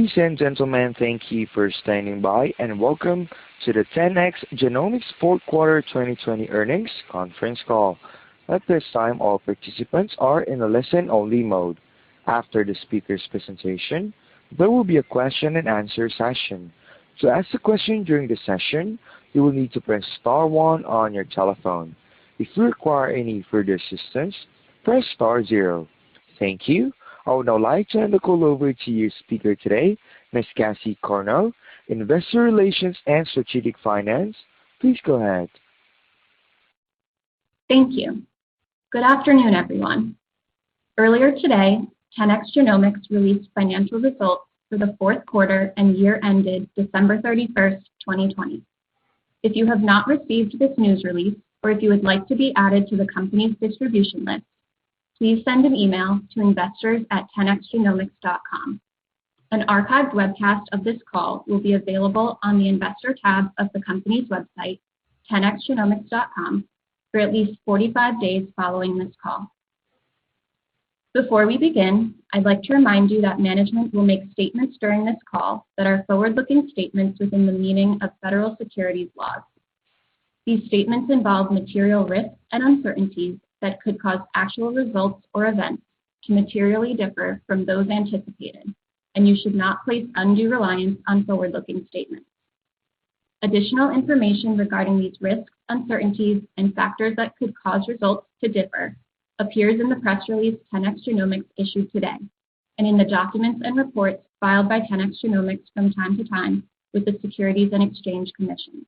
Ladies and gentlemen, thank you for standing by and welcome to the 10x Genomics Q4 2020 earnings conference call. At this time, all participants are in a listen-only mode. After the speaker's presentation, there will be a question and answer session. To ask a question during the session, you will need to press star 1 on your telephone. If you require any further assistance, press star 0. Thank you. I would now like to hand the call over to your speaker today, Ms. Cassie Cornell, Investor Relations and Strategic Finance. Please go ahead. Thank you. Good afternoon, everyone. Earlier today, 10x Genomics released financial results for the Q4 and year ended December 31st, 2020. If you have not received this news release, or if you would like to be added to the company's distribution list, please send an email to investors@10xgenomics.com. An archived webcast of this call will be available on the Investor tab of the company's website, 10xgenomics.com, for at least 45 days following this call. Before we begin, I'd like to remind you that management will make statements during this call that are forward-looking statements within the meaning of federal securities laws. These statements involve material risks and uncertainties that could cause actual results or events to materially differ from those anticipated, and you should not place undue reliance on forward-looking statements. Additional information regarding these risks, uncertainties, and factors that could cause results to differ appears in the press release 10x Genomics issued today, and in the documents and reports filed by 10x Genomics from time to time with the Securities and Exchange Commission.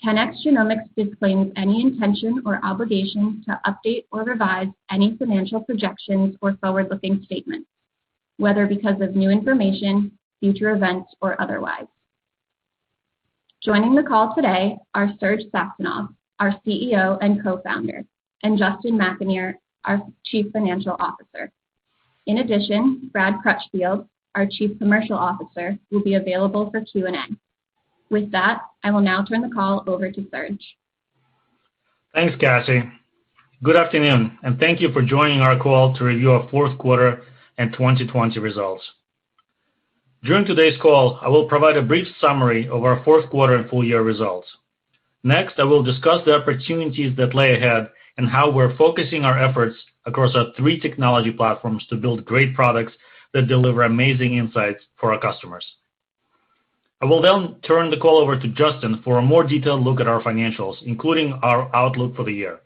10x Genomics disclaims any intention or obligation to update or revise any financial projections or forward-looking statements, whether because of new information, future events, or otherwise. Joining the call today are Serge Saxonov, our CEO and co-founder, and Justin McAnear, our Chief Financial Officer. In addition, Brad Crutchfield, our Chief Commercial Officer, will be available for Q&A. With that, I will now turn the call over to Serge. Thanks, Cassie. Good afternoon, and thank you for joining our call to review our Q4 and 2020 results. During today's call, I will provide a brief summary of our Q4 and full year results. Next, I will discuss the opportunities that lay ahead and how we're focusing our efforts across our 3 technology platforms to build great products that deliver amazing insights for our customers. I will then turn the call over to Justin for a more detailed look at our financials, including our outlook for the year.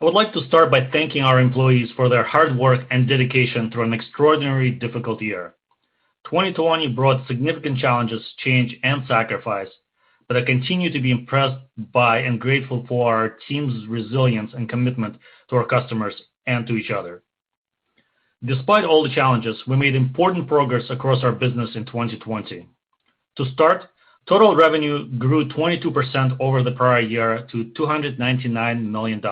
I would like to start by thanking our employees for their hard work and dedication through an extraordinarily difficult year. 2020 brought significant challenges, change, and sacrifice, but I continue to be impressed by and grateful for our team's resilience and commitment to our customers and to each other. Despite all the challenges, we made important progress across our business in 2020. To start, total revenue grew 22% over the prior year to $299 million.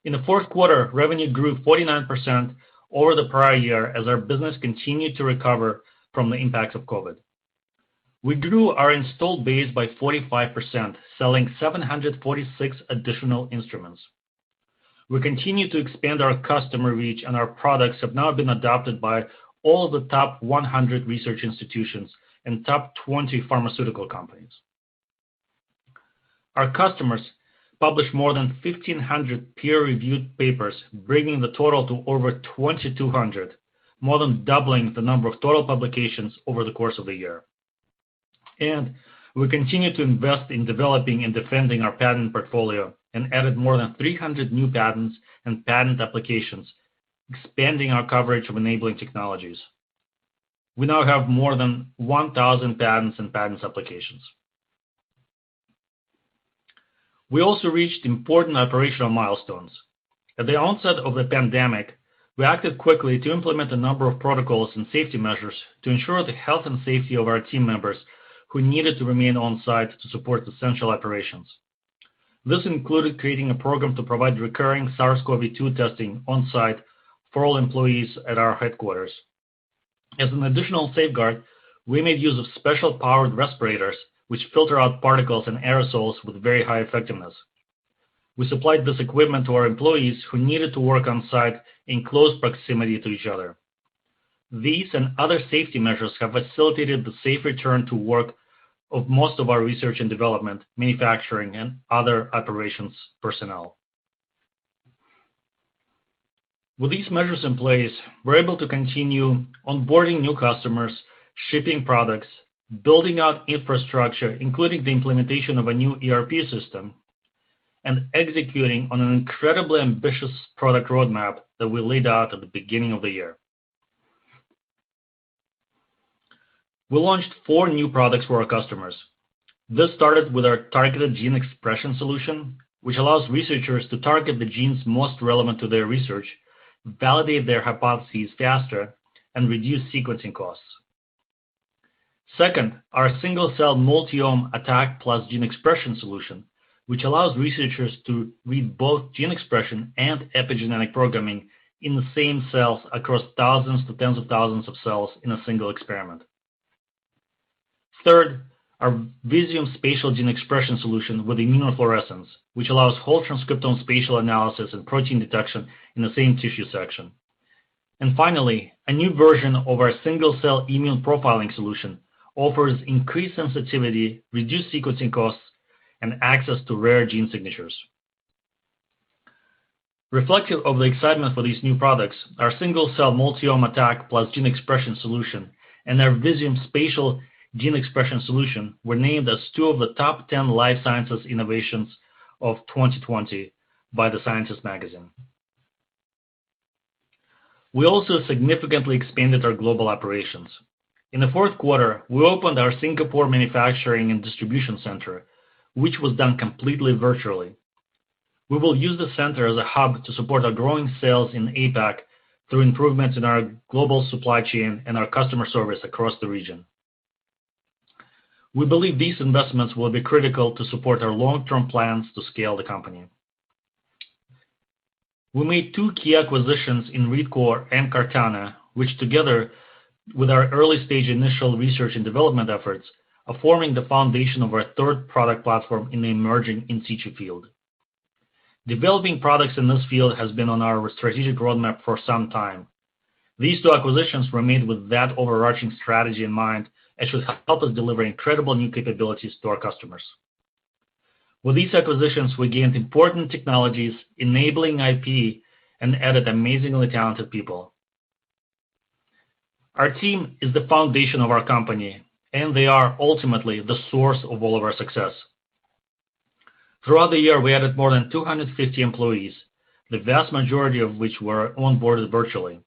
In the Q4, revenue grew 49% over the prior year as our business continued to recover from the impacts of COVID. We grew our installed base by 45%, selling 746 additional instruments. We continue to expand our customer reach, and our products have now been adopted by all of the top 100 research institutions and top 20 pharmaceutical companies. Our customers published more than 1,500 peer-reviewed papers, bringing the total to over 2,200, more than doubling the number of total publications over the course of the year. And we continue to invest in developing and defending our patent portfolio and added more than 300 new patents and patent applications, expanding our coverage of enabling technologies. We now have more than 1,000 patents and patents applications. We also reached important operational milestones. At the onset of the pandemic, we acted quickly to implement a number of protocols and safety measures to ensure the health and safety of our team members who needed to remain on site to support essential operations. This included creating a program to provide recurring SARS-CoV-2 testing on site for all employees at our headquarters. As an additional safeguard, we made use of special powered respirators which filter out particles and aerosols with very high effectiveness. We supplied this equipment to our employees who needed to work on site in close proximity to each other. These and other safety measures have facilitated the safe return to work of most of our research and development, manufacturing, and other operations personnel. With these measures in place, we're able to continue onboarding new customers, shipping products, building out infrastructure, including the implementation of a new ERP system, and executing on an incredibly ambitious product roadmap that we laid out at the beginning of the year. We launched 4 new products for our customers. This started with our targeted gene expression solution, which allows researchers to target the genes most relevant to their research, validate their hypotheses faster, and reduce sequencing costs. Second, our single-cell multi-omic attack plus gene expression solution, which allows researchers to read both gene expression and epigenetic programming in the same cells across thousands to tens of thousands of cells in a single experiment. Third, our Visum spatial gene expression solution with immunofluorescence, which allows whole transcriptome spatial analysis and protein detection in the same tissue section. And finally, a new version of our single-cell immune profiling solution offers increased sensitivity, reduced sequencing costs, and access to rare gene signatures. Reflective of the excitement for these new products, our single-cell multi-omic attack plus gene expression solution and our Visum spatial gene expression solution were named as 2 of the top 10 life sciences innovations of 2020 by the Scientist magazine. We also significantly expanded our global operations. In the fourth quarter, we opened our Singapore manufacturing and distribution center, which was done completely virtually. We will use the center as a hub to support our growing sales in APAC through improvements in our global supply chain and our customer service across the region. We believe these investments will be critical to support our long-term plans to scale the company. We made 2 key acquisitions in ReadCore and Cartana, which together with our early-stage initial research and development efforts are forming the foundation of our 3rd product platform in the emerging in situ field. Developing products in this field has been on our strategic roadmap for some time. These 2 acquisitions were made with that overarching strategy in mind and should help us deliver incredible new capabilities to our customers. With these acquisitions, we gained important technologies, enabling IP, and added amazingly talented people. Our team is the foundation of our company, and they are ultimately the source of all of our success. Throughout the year, we added more than 250 employees, the vast majority of which were onboarded virtually.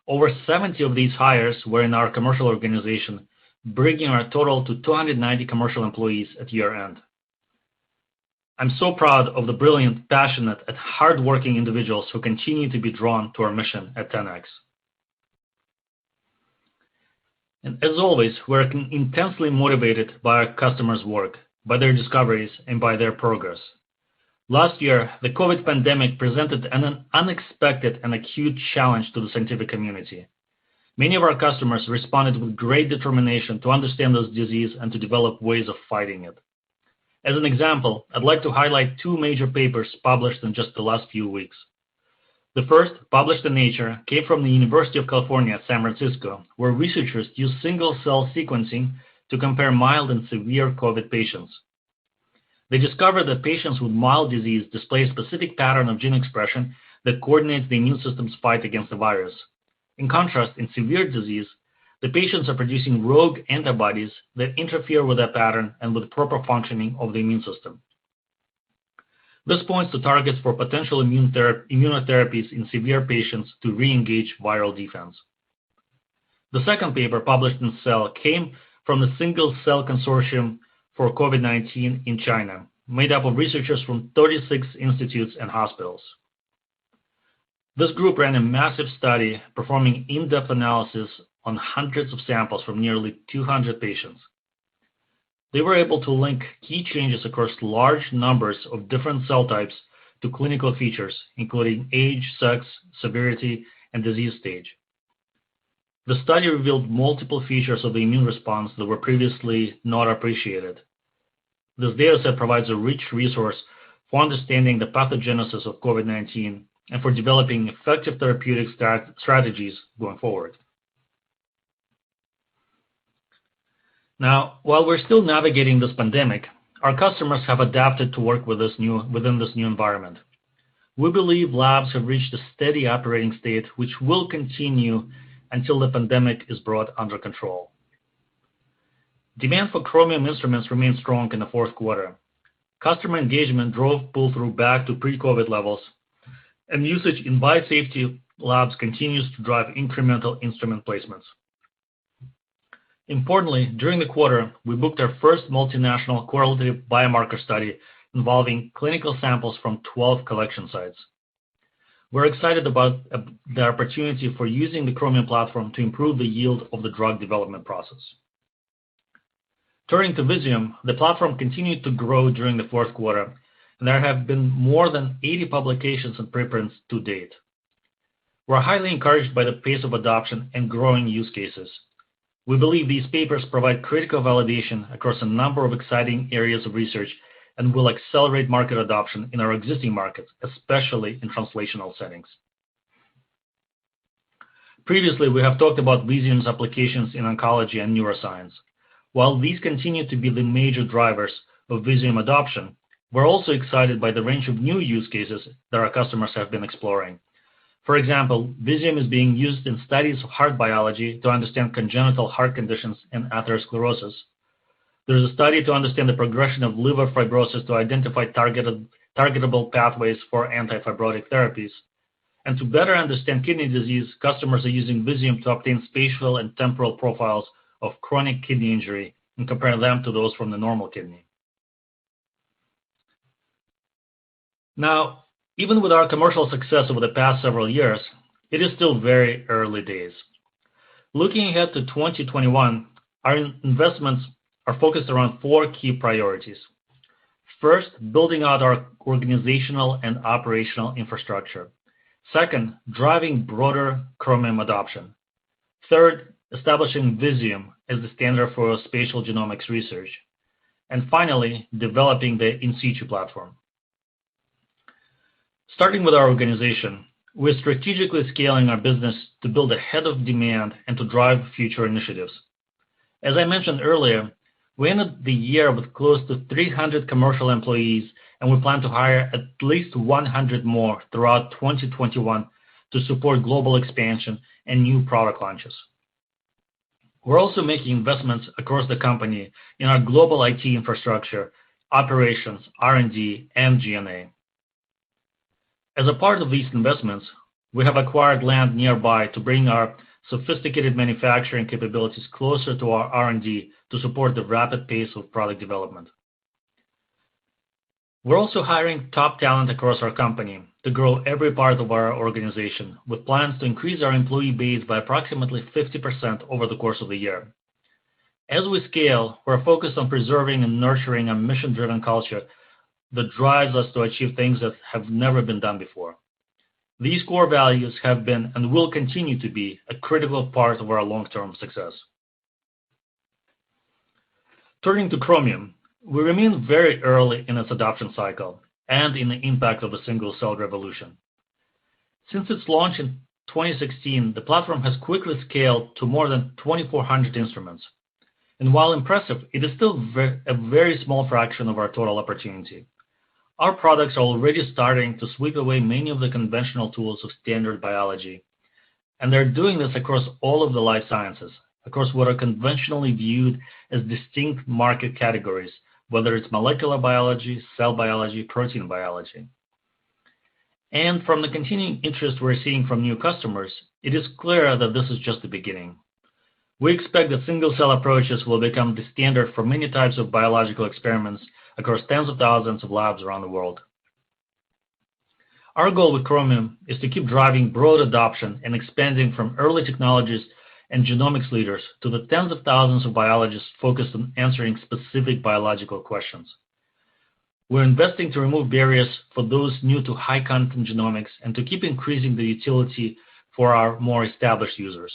Over 70 of these hires were in our commercial organization, bringing our total to 290 commercial employees at year end. I'm so proud of the brilliant, passionate, and hardworking individuals who continue to be drawn to our mission at 10x. And as always, we're intensely motivated by our customers' work, by their discoveries, and by their progress. Last year, the COVID pandemic presented an unexpected and acute challenge to the scientific community. Many of our customers responded with great determination to understand this disease and to develop ways of fighting it. As an example, I'd like to highlight 2 major papers published in just the last few weeks. The first, published in Nature, came from the University of California, San Francisco, where researchers used single-cell sequencing to compare mild and severe COVID patients. They discovered that patients with mild disease display a specific pattern of gene expression that coordinates the immune system's fight against the virus. In contrast, in severe disease, the patients are producing rogue antibodies that interfere with that pattern and with the proper functioning of the immune system. This points to targets for potential immunotherapies in severe patients to re-engage viral defense. The second paper, published in Cell, came from the Single Cell Consortium for COVID-19 in China, made up of researchers from 36 institutes and hospitals. This group ran a massive study performing in-depth analysis on hundreds of samples from nearly 200 patients. They were able to link key changes across large numbers of different cell types to clinical features, including age, sex, severity, and disease stage. The study revealed multiple features of the immune response that were previously not appreciated. This dataset provides a rich resource for understanding the pathogenesis of COVID-19 and for developing effective therapeutic strategies going forward. Now, while we're still navigating this pandemic, our customers have adapted to work within this new environment. We believe labs have reached a steady operating state which will continue until the pandemic is brought under control. Demand for Chromium instruments remained strong in the fourth quarter. Customer engagement drove pull-through back to pre-COVID levels, and usage in biosafety labs continues to drive incremental instrument placements. Importantly, during the quarter, we booked our first multinational correlative biomarker study involving clinical samples from 12 collection sites. We're excited about the opportunity for using the Chromium platform to improve the yield of the drug development process. Turning to Visum, the platform continued to grow during the fourth quarter, and there have been more than 80 publications and preprints to date. We're highly encouraged by the pace of adoption and growing use cases. We believe these papers provide critical validation across a number of exciting areas of research and will accelerate market adoption in our existing markets, especially in translational settings. Previously, we have talked about Visum's applications in oncology and neuroscience. While these continue to be the major drivers of Visum adoption, we're also excited by the range of new use cases that our customers have been exploring. For example, Visum is being used in studies of heart biology to understand congenital heart conditions and atherosclerosis. There is a study to understand the progression of liver fibrosis to identify targetable pathways for antifibrotic therapies. And to better understand kidney disease, customers are using Visum to obtain spatial and temporal profiles of chronic kidney injury and compare them to those from the normal kidney. Now, even with our commercial success over the past several years, it is still very early days. Looking ahead to 2021, our investments are focused around 4 key priorities. First, building out our organizational and operational infrastructure. Second, driving broader Chromium adoption. Third, establishing Visum as the standard for spatial genomics research. And finally, developing the in situ platform. Starting with our organization, we're strategically scaling our business to build ahead of demand and to drive future initiatives. As I mentioned earlier, we ended the year with close to 300 commercial employees, and we plan to hire at least 100 more throughout 2021 to support global expansion and new product launches. We're also making investments across the company in our global IT infrastructure, operations, R&D, and G&A. As a part of these investments, we have acquired land nearby to bring our sophisticated manufacturing capabilities closer to our R&D to support the rapid pace of product development. We're also hiring top talent across our company to grow every part of our organization, with plans to increase our employee base by approximately 50% over the course of the year. As we scale, we're focused on preserving and nurturing a mission-driven culture that drives us to achieve things that have never been done before. These core values have been and will continue to be a critical part of our long-term success. Turning to Chromium, we remain very early in its adoption cycle and in the impact of the single-cell revolution. Since its launch in 2016, the platform has quickly scaled to more than 2,400 instruments. And while impressive, it is still a very small fraction of our total opportunity. Our products are already starting to sweep away many of the conventional tools of standard biology, and they're doing this across all of the life sciences, across what are conventionally viewed as distinct market categories, whether it's molecular biology, cell biology, protein biology. And from the continuing interest we're seeing from new customers, it is clear that this is just the beginning. We expect that single-cell approaches will become the standard for many types of biological experiments across tens of thousands of labs around the world. Our goal with Chromium is to keep driving broad adoption and expanding from early technologists and genomics leaders to the tens of thousands of biologists focused on answering specific biological questions. We're investing to remove barriers for those new to high-content genomics and to keep increasing the utility for our more established users.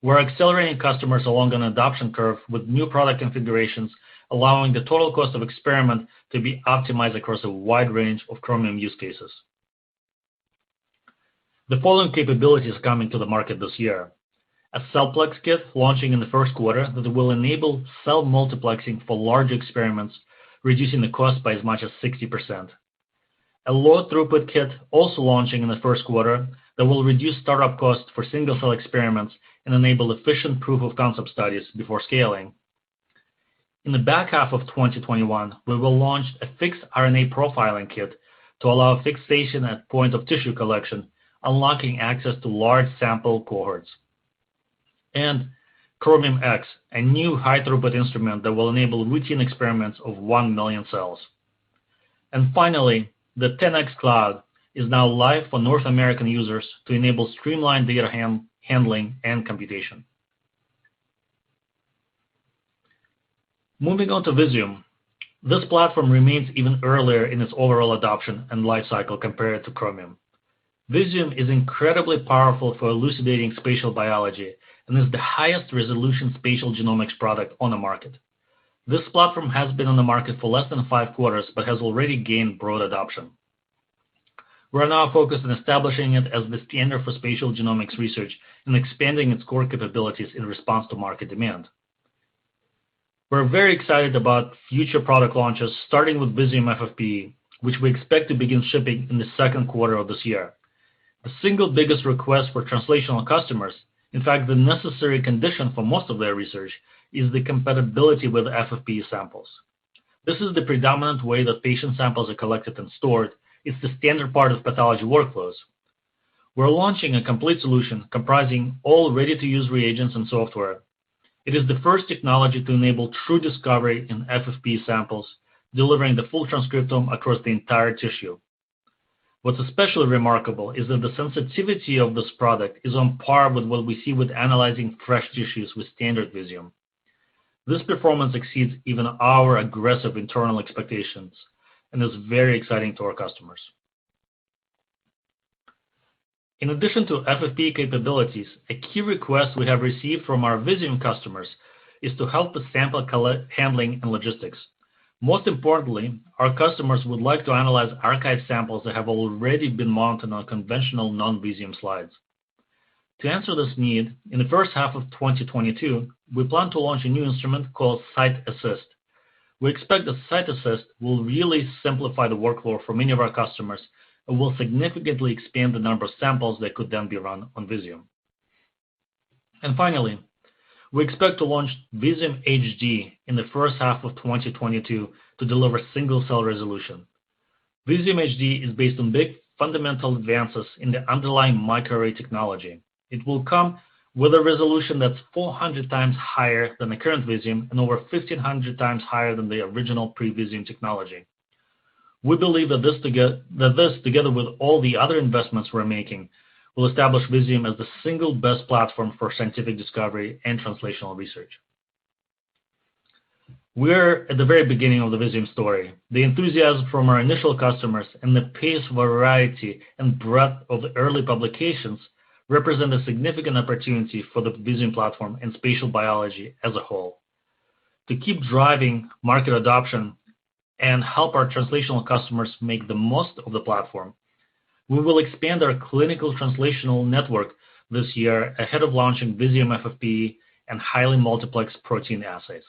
We're accelerating customers along an adoption curve with new product configurations, allowing the total cost of experiment to be optimized across a wide range of Chromium use cases. The following capabilities are coming to the market this year. a CellPlex kit launching in the first quarter that will enable cell multiplexing for large experiments, reducing the cost by as much as 60%. A low-throughput kit also launching in the first quarter that will reduce startup costs for single-cell experiments and enable efficient proof-of-concept studies before scaling. In the back half of 2021, we will launch a fixed RNA profiling kit to allow fixation at point of tissue collection, unlocking access to large sample cohorts. And Chromium X, a new high-throughput instrument that will enable routine experiments of 1 million cells. And finally, the 10x Cloud is now live for North American users to enable streamlined data handling and computation. Moving on to Visum, this platform remains even earlier in its overall adoption and lifecycle compared to Chromium. Visum is incredibly powerful for elucidating spatial biology and is the highest resolution spatial genomics product on the market. This platform has been on the market for less than 5 quarters, but has already gained broad adoption. We are now focused on establishing it as the standard for spatial genomics research and expanding its core capabilities in response to market demand. We're very excited about future product launches, starting with Visum FFPE, which we expect to begin shipping in the second quarter of this year. The single biggest request for translational customers, in fact, the necessary condition for most of their research, is the compatibility with FFPE samples. This is the predominant way that patient samples are collected and stored. It's the standard part of pathology workflows. We're launching a complete solution comprising all ready-to-use reagents and software. It is the first technology to enable true discovery in FFPE samples, delivering the full transcriptome across the entire tissue. What's especially remarkable is that the sensitivity of this product is on par with what we see with analyzing fresh tissues with standard Visum. This performance exceeds even our aggressive internal expectations and is very exciting to our customers. In addition to FFPE capabilities, a key request we have received from our Visum customers is to help with sample handling and logistics. Most importantly, our customers would like to analyze archived samples that have already been mounted on conventional non-Visum slides. To answer this need, in the first half of 2022, we plan to launch a new instrument called Site Assist. We expect that Site Assist will really simplify the workflow for many of our customers and will significantly expand the number of samples that could then be run on Visum. And finally, we expect to launch Visum HD in the first half of 2022 to deliver single-cell resolution. Visum HD is based on big fundamental advances in the underlying microarray technology. It will come with a resolution that's 400 times higher than the current Visum and over 1,500 times higher than the original pre-Visum technology. We believe that this, together with all the other investments we're making, will establish Visum as the single best platform for scientific discovery and translational research. We're at the very beginning of the Visum story. The enthusiasm from our initial customers and the pace, variety, and breadth of the early publications represent a significant opportunity for the Visum platform and spatial biology as a whole. To keep driving market adoption and help our translational customers make the most of the platform, we will expand our clinical translational network this year ahead of launching Visum FFPE and highly multiplexed protein assays.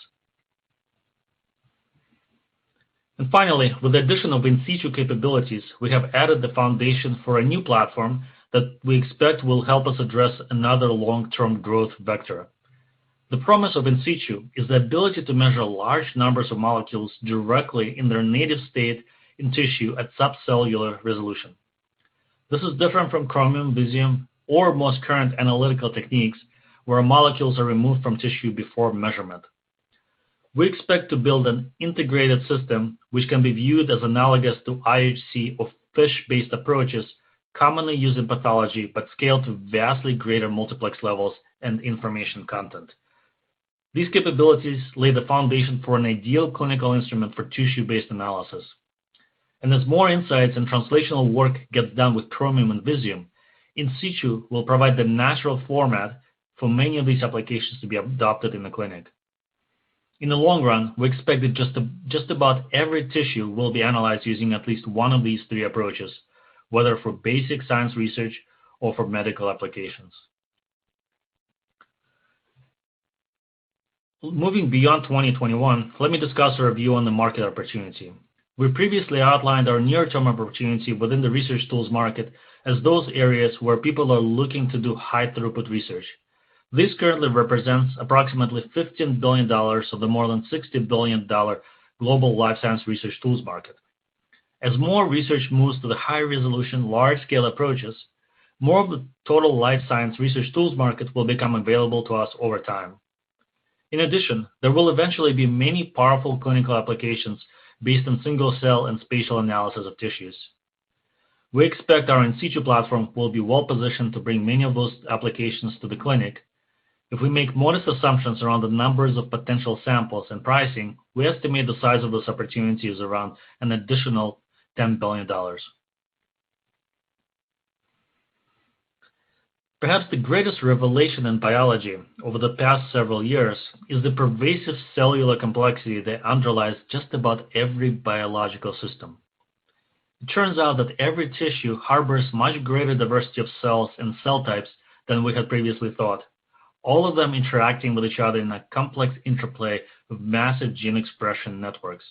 And finally, with the addition of in situ capabilities, we have added the foundation for a new platform that we expect will help us address another long-term growth vector. The promise of in situ is the ability to measure large numbers of molecules directly in their native state in tissue at subcellular resolution. This is different from Chromium, Visum, or most current analytical techniques where molecules are removed from tissue before measurement. We expect to build an integrated system which can be viewed as analogous to IHC of fish-based approaches commonly used in pathology but scaled to vastly greater multiplex levels and information content. These capabilities lay the foundation for an ideal clinical instrument for tissue-based analysis. And as more insights and translational work gets done with Chromium and Visum, in situ will provide the natural format for many of these applications to be adopted in the clinic. In the long run, we expect that just about every tissue will be analyzed using at least one of these 3 approaches, whether for basic science research or for medical applications. Moving beyond 2021, let me discuss our view on the market opportunity. We previously outlined our near-term opportunity within the research tools market as those areas where people are looking to do high-throughput research. This currently represents approximately $15 billion of the more than $60 billion global life science research tools market. As more research moves to the high-resolution, large-scale approaches, more of the total life science research tools market will become available to us over time. In addition, there will eventually be many powerful clinical applications based on single-cell and spatial analysis of tissues. We expect our in situ platform will be well-positioned to bring many of those applications to the clinic. If we make modest assumptions around the numbers of potential samples and pricing, we estimate the size of this opportunity is around an additional $10 billion. Perhaps the greatest revelation in biology over the past several years is the pervasive cellular complexity that underlies just about every biological system. It turns out that every tissue harbors much greater diversity of cells and cell types than we had previously thought, all of them interacting with each other in a complex interplay of massive gene expression networks.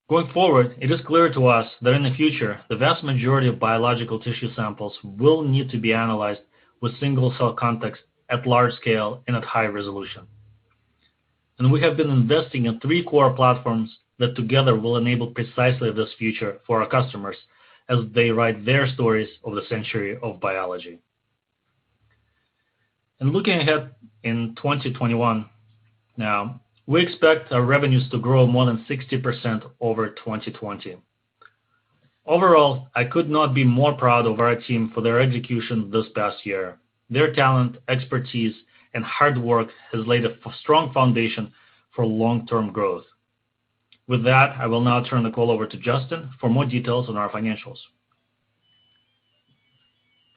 Going forward, it is clear to us that in the future, the vast majority of biological tissue samples will need to be analyzed with single-cell context at large scale and at high resolution. And we have been investing in 3 core platforms that together will enable precisely this future for our customers as they write their stories of the century of biology. And looking ahead in 2021 now, we expect our revenues to grow more than 60% over 2020. Overall, I could not be more proud of our team for their execution this past year. Their talent, expertise, and hard work has laid a strong foundation for long-term growth. With that, I will now turn the call over to Justin for more details on our financials.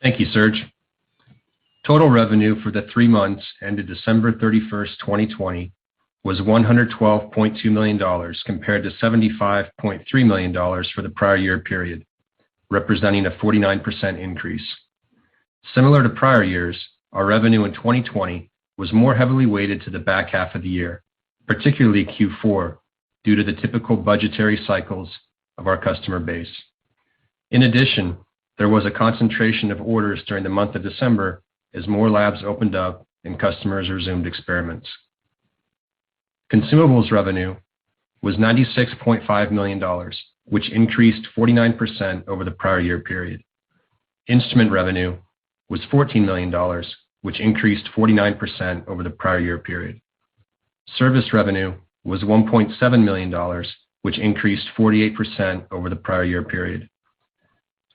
Thank you, Serge. Total revenue for the 3 months ended December 31st, 2020 was $112.2 million compared to $75.3 million for the prior year period, representing a 49% increase. Similar to prior years, our revenue in 2020 was more heavily weighted to the back half of the year, particularly Q4, due to the typical budgetary cycles of our customer base. In addition, there was a concentration of orders during the month of December as more labs opened up and customers resumed experiments. Consumables revenue was $96.5 million, which increased 49% over the prior year period. Instrument revenue was $14 million, which increased 49% over the prior year period. Service revenue was $1.7 million, which increased 48% over the prior year period.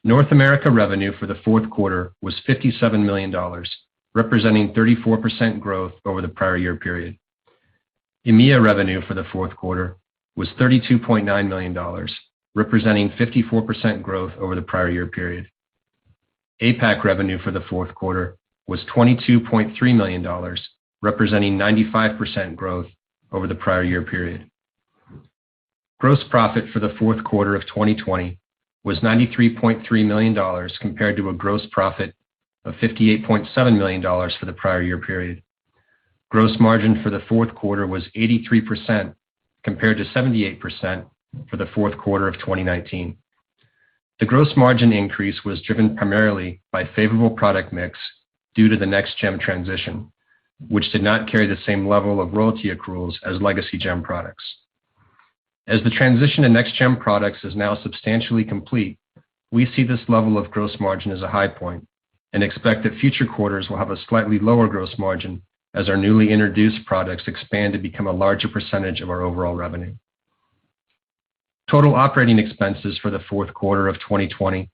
North America revenue for the fourth quarter was $57 million, representing 34% growth over the prior year period. EMEA revenue for the fourth quarter was $32.9 million, representing 54% growth over the prior year period. APAC revenue for the fourth quarter was $22.3 million, representing 95% growth over the prior year period. Gross profit for the fourth quarter of 2020 was $93.3 million compared to a gross profit of $58.7 million for the prior year period. Gross margin for the fourth quarter was 83% compared to 78% for the fourth quarter of 2019. The gross margin increase was driven primarily by favorable product mix due to the next-gen transition, which did not carry the same level of royalty accruals as legacy GEM products. As the transition to next-gen products is now substantially complete, we see this level of gross margin as a high point and expect that future quarters will have a slightly lower gross margin as our newly introduced products expand to become a larger percentage of our overall revenue. Total operating expenses for the fourth quarter of 2020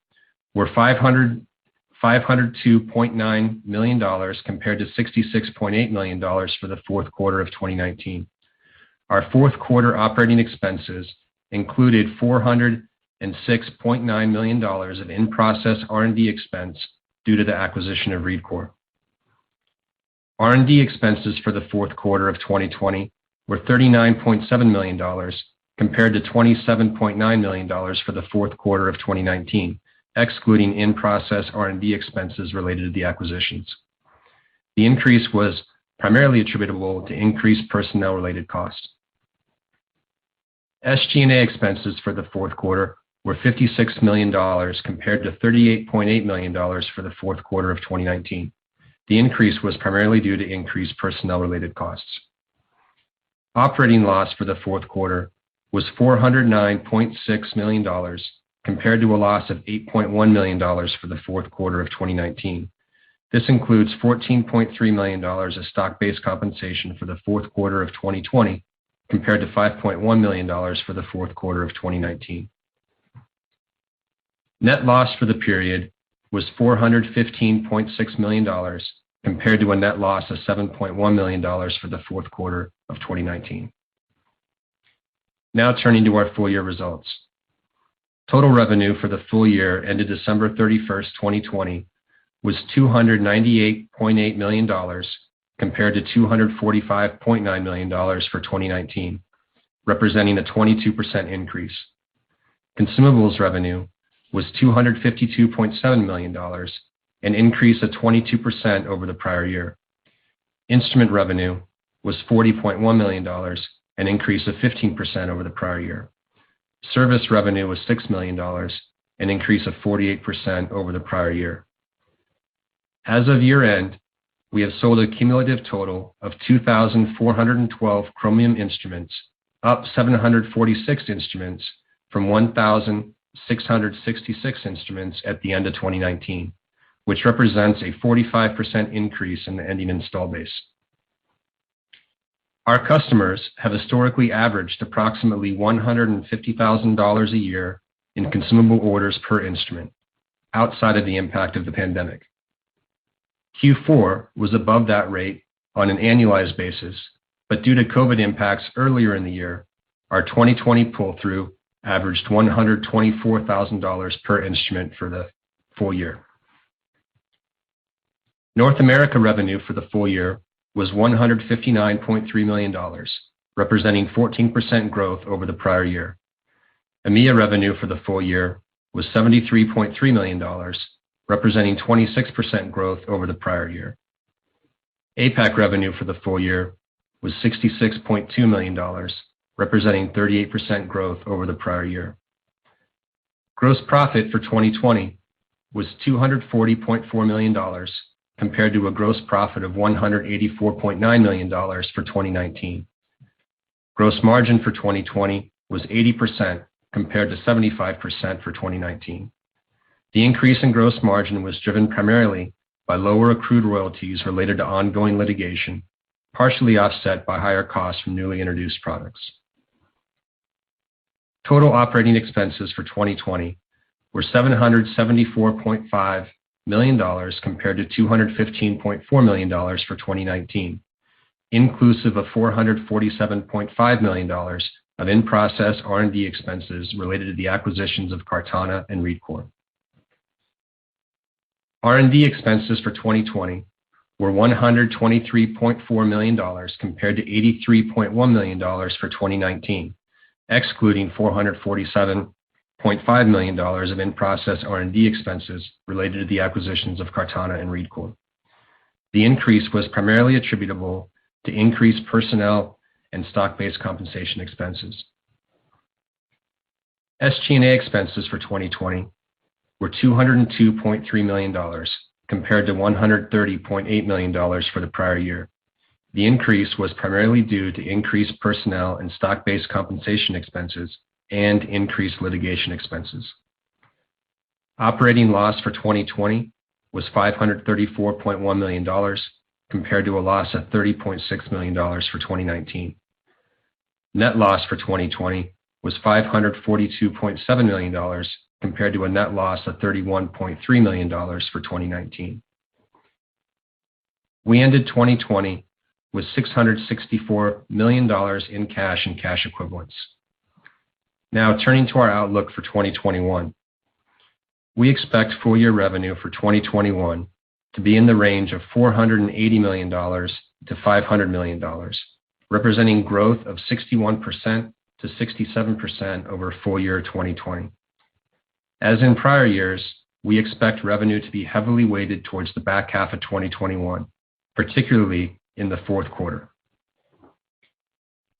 were $502.9 million compared to $66.8 million for the fourth quarter of 2019. Our fourth quarter operating expenses included $406.9 million of in-process R&D expense due to the acquisition of ReadCoor. R&D expenses for the fourth quarter of 2020 were $39.7 million compared to $27.9 million for the fourth quarter of 2019, excluding in-process R&D expenses related to the acquisitions. The increase was primarily attributable to increased personnel-related costs. SG&A expenses for the fourth quarter were $56 million compared to $38.8 million for the fourth quarter of 2019. The increase was primarily due to increased personnel-related costs. Operating loss for the fourth quarter was $409.6 million compared to a loss of $8.1 million for the fourth quarter of 2019. This includes $14.3 million of stock-based compensation for the fourth quarter of 2020 compared to $5.1 million for the fourth quarter of 2019. Net loss for the period was $415.6 million compared to a net loss of $7.1 million for the fourth quarter of 2019. Now turning to our full year results. Total revenue for the full year ended December 31st, 2020 was $298.8 million compared to $245.9 million for 2019, representing a 22% increase. Consumables revenue was $252.7 million, an increase of 22% over the prior year. Instrument revenue was $40.1 million, an increase of 15% over the prior year. Service revenue was $6 million, an increase of 48% over the prior year. As of year end, we have sold a cumulative total of 2,412 Chromium instruments, up 746 instruments from 1,666 instruments at the end of 2019, which represents a 45% increase in the ending install base. Our customers have historically averaged approximately $150,000 a year in consumable orders per instrument, outside of the impact of the pandemic. Q4 was above that rate on an annualized basis, but due to COVID impacts earlier in the year, our 2020 pull-through averaged $124,000 per instrument for the full year. North America revenue for the full year was $159.3 million, representing 14% growth over the prior year. EMEA revenue for the full year was $73.3 million, representing 26% growth over the prior year. APAC revenue for the full year was $66.2 million, representing 38% growth over the prior year. Gross profit for 2020 was $240.4 million, compared to a gross profit of $184.9 million for 2019. Gross margin for 2020 was 80% compared to 75% for 2019. The increase in gross margin was driven primarily by lower accrued royalties related to ongoing litigation, partially offset by higher costs from newly introduced products. Total operating expenses for 2020 were $774.5 million compared to $215.4 million for 2019, inclusive of $447.5 million of in-process R&D expenses related to the acquisitions of Cartana and ReadCoor. R&D expenses for 2020 were $123.4 million compared to $83.1 million for 2019, excluding $447.5 million of in-process R&D expenses related to the acquisitions of Cartana and ReadCoor. The increase was primarily attributable to increased personnel and stock-based compensation expenses. SG&A expenses for 2020 were $202.3 million compared to $130.8 million for the prior year. The increase was primarily due to increased personnel and stock-based compensation expenses and increased litigation expenses. Operating loss for 2020 was $534.1 million compared to a loss of $30.6 million for 2019. Net loss for 2020 was $542.7 million compared to a net loss of $31.3 million for 2019. We ended 2020 with $664 million in cash and cash equivalents. Now turning to our outlook for 2021. We expect full year revenue for 2021 to be in the range of $480 million to $500 million, representing growth of 61% to 67% over full year 2020. As in prior years, we expect revenue to be heavily weighted towards the back half of 2021, particularly in the fourth quarter.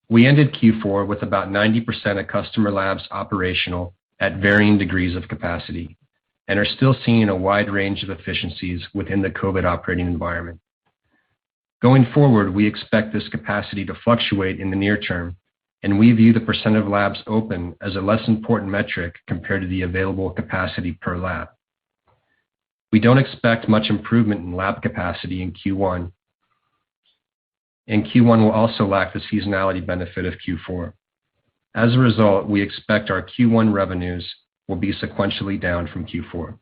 We ended Q4 with about 90% of customer labs operational at varying degrees of capacity and are still seeing a wide range of efficiencies within the COVID operating environment. Going forward, we expect this capacity to fluctuate in the near term, and we view the percent of labs open as a less important metric compared to the available capacity per lab. We don't expect much improvement in lab capacity in Q1, and Q1 will also lack the seasonality benefit of Q4. As a result, we expect our Q1 revenues will be sequentially down from Q4.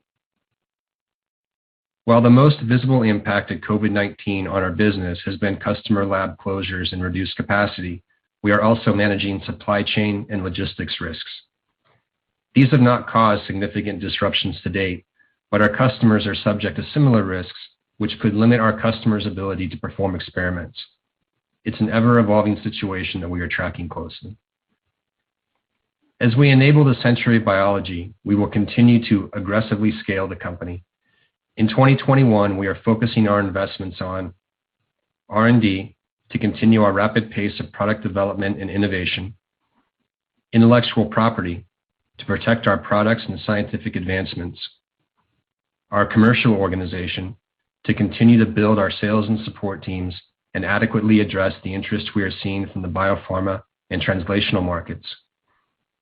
While the most visible impact of COVID-19 on our business has been customer lab closures and reduced capacity, we are also managing supply chain and logistics risks. These have not caused significant disruptions to date, but our customers are subject to similar risks, which could limit our customers' ability to perform experiments. It's an ever-evolving situation that we are tracking closely. As we enable the century of biology, we will continue to aggressively scale the company. In 2021, we are focusing our investments on R&D to continue our rapid pace of product development and innovation, intellectual property to protect our products and scientific advancements, our commercial organization to continue to build our sales and support teams and adequately address the interest we are seeing from the biopharma and translational markets,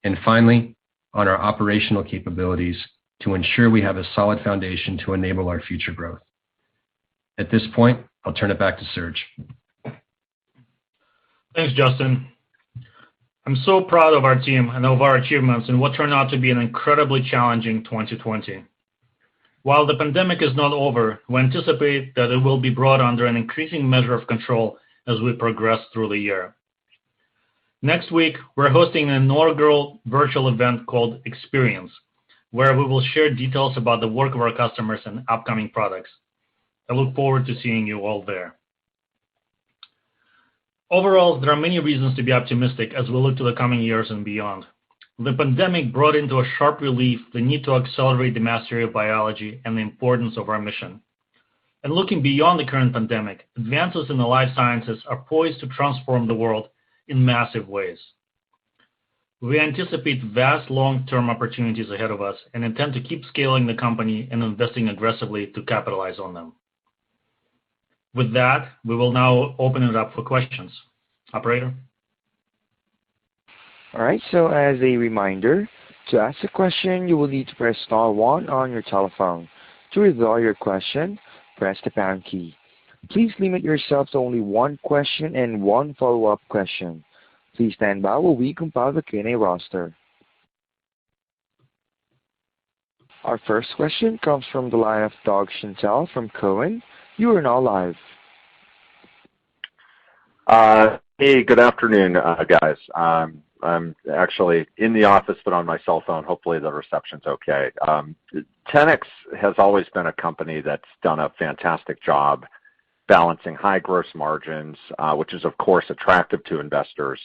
and finally, on our operational capabilities to ensure we have a solid foundation to enable our future growth. At this point, I'll turn it back to Serge. Thanks, Justin. I'm so proud of our team and of our achievements in what turned out to be an incredibly challenging 2020. While the pandemic is not over, we anticipate that it will be brought under an increasing measure of control as we progress through the year. Next week, we're hosting an inaugural virtual event called Experience, where we will share details about the work of our customers and upcoming products. I look forward to seeing you all there. Overall, there are many reasons to be optimistic as we look to the coming years and beyond. The pandemic brought into a sharp relief the need to accelerate the mastery of biology and the importance of our mission. And looking beyond the current pandemic, advances in the life sciences are poised to transform the world in massive ways. We anticipate vast long-term opportunities ahead of us and intend to keep scaling the company and investing aggressively to capitalize on them. With that, we will now open it up for questions. Operator? All right, so as a reminder, to ask a question, you will need to press star 1 on your telephone. To withdraw your question, press the pound key. Please limit yourself to only one question and one follow-up question. Please stand by while we compile the Q&A roster. Our first question comes from the line of Doug Schenkel from Cowen. You are now live. Hey, good afternoon, guys. I'm actually in the office, but on my cell phone. Hopefully the reception's okay. 10x has always been a company that's done a fantastic job balancing high gross margins, which is, of course, attractive to investors,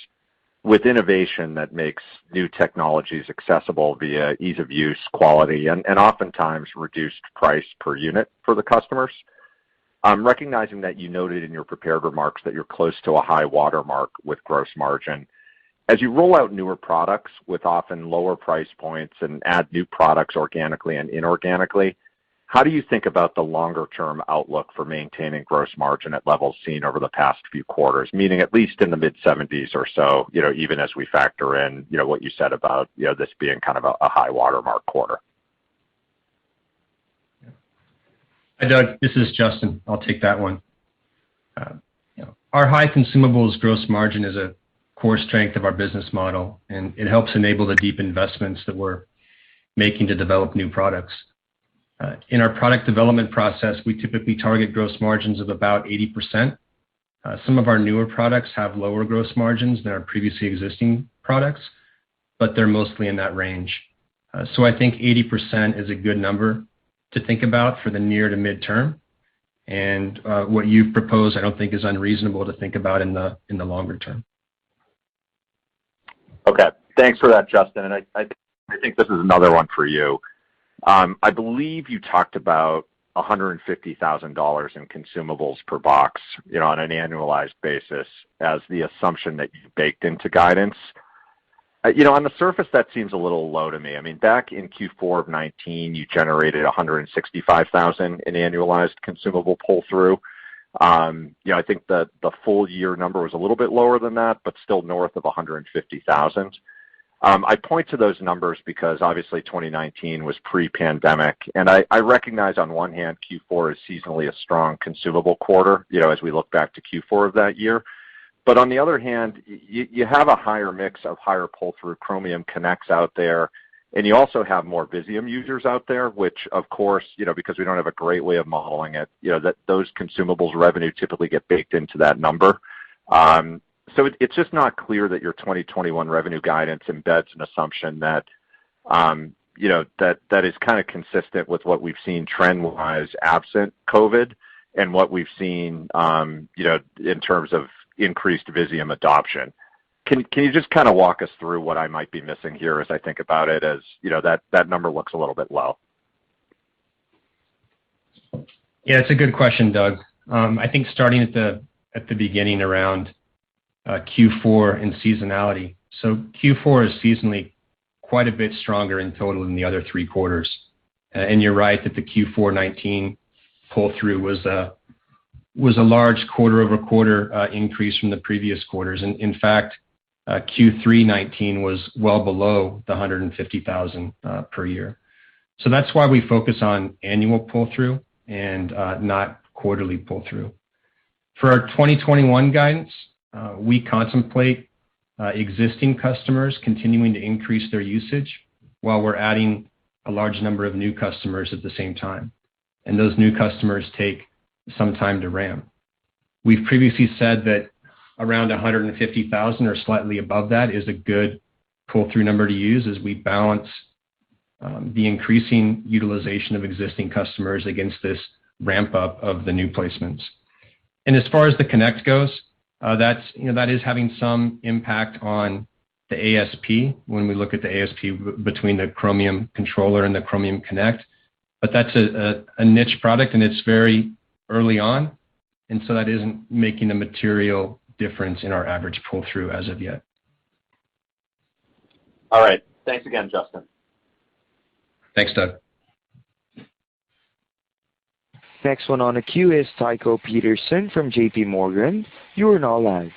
with innovation that makes new technologies accessible via ease of use, quality, and oftentimes reduced price per unit for the customers. I'm recognizing that you noted in your prepared remarks that you're close to a high watermark with gross margin. As you roll out newer products with often lower price points and add new products organically and inorganically, how do you think about the longer-term outlook for maintaining gross margin at levels seen over the past few quarters, meaning at least in the mid-70s or so, even as we factor in, what you said about, this being kind of a high watermark quarter? Hi, Doug. This is Justin. I'll take that one. Our high consumables gross margin is a core strength of our business model, and it helps enable the deep investments that we're making to develop new products. In our product development process, we typically target gross margins of about 80%. Some of our newer products have lower gross margins than our previously existing products, but they're mostly in that range. So I think 80% is a good number to think about for the near to midterm. And what you've proposed, I don't think is unreasonable to think about in the longer term. Okay, thanks for that, Justin. And I think this is another one for you. I believe you talked about $150,000 in consumables per box, on an annualized basis as the assumption that you baked into guidance. On the surface, that seems a little low to me. I mean, back in Q4 of 19, you generated 165,000 in annualized consumable pull-through. I think the full year number was a little bit lower than that, but still north of 150,000. I point to those numbers because obviously 2019 was pre-pandemic, and I recognize on one hand Q4 is seasonally a strong consumable quarter, as we look back to Q4 of that year. But on the other hand, you have a higher mix of higher pull-through Chromium Connects out there, and you also have more Visium users out there, which of course, because we don't have a great way of modeling it, that those consumables revenue typically get baked into that number. So it's just not clear that your 2021 revenue guidance embeds an assumption that that is kind of consistent with what we've seen trend-wise absent COVID and what we've seen in terms of increased Visium adoption. Can you just kind of walk us through what I might be missing here as I think about it, as that number looks a little bit low? Yeah, it's a good question, Doug. I think starting at the beginning around Q4 and seasonality. So Q4 is seasonally quite a bit stronger in total than the other three quarters. And you're right that the Q4 19 pull-through was a large quarter-over-quarter increase from the previous quarters. And in fact, Q3 19 was well below the 150,000 per year. So that's why we focus on annual pull-through and not quarterly pull-through. For our 2021 guidance, we contemplate existing customers continuing to increase their usage while we're adding a large number of new customers at the same time. And those new customers take some time to ramp. We've previously said that around 150,000 or slightly above that is a good pull-through number to use as we balance the increasing utilization of existing customers against this ramp-up of the new placements. And as far as the Connect goes, that is having some impact on the ASP when we look at the ASP between the Chromium Controller and the Chromium Connect. But that's a niche product and it's very early on, and so that isn't making a material difference in our average pull-through as of yet. All right. Thanks again, Justin. Thanks, Doug. Next one on the queue is Tycho Peterson from JP Morgan. You are now live.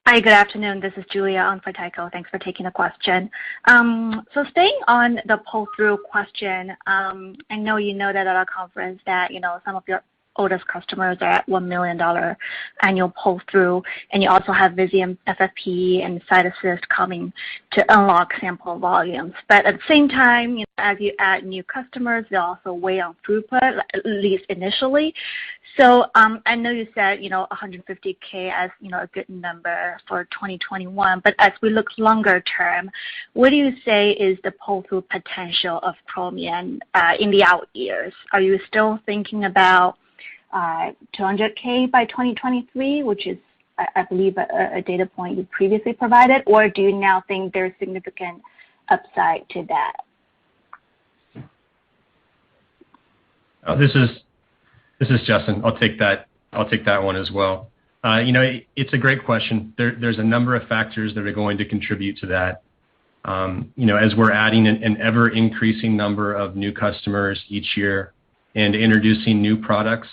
Hi, good afternoon. This is Julia on for Tycho. Thanks for taking the question. So staying on the pull-through question, I know you noted at our conference that some of your oldest customers are at $1 million annual pull-through, and you also have Visium FFPE and CytAssist coming to unlock sample volumes. But at the same time, as you add new customers, they also weigh on throughput, at least initially. So I know you said 150K as a good number for 2021, but as we look longer term, what do you say is the pull-through potential of Chromium in the out years? Are you still thinking about 200K by 2023, which is, I believe, a data point you previously provided, or do you now think there's significant upside to that? This is Justin. I'll take that one as well. It's a great question. There's a number of factors that are going to contribute to that. As we're adding an ever increasing number of new customers each year and introducing new products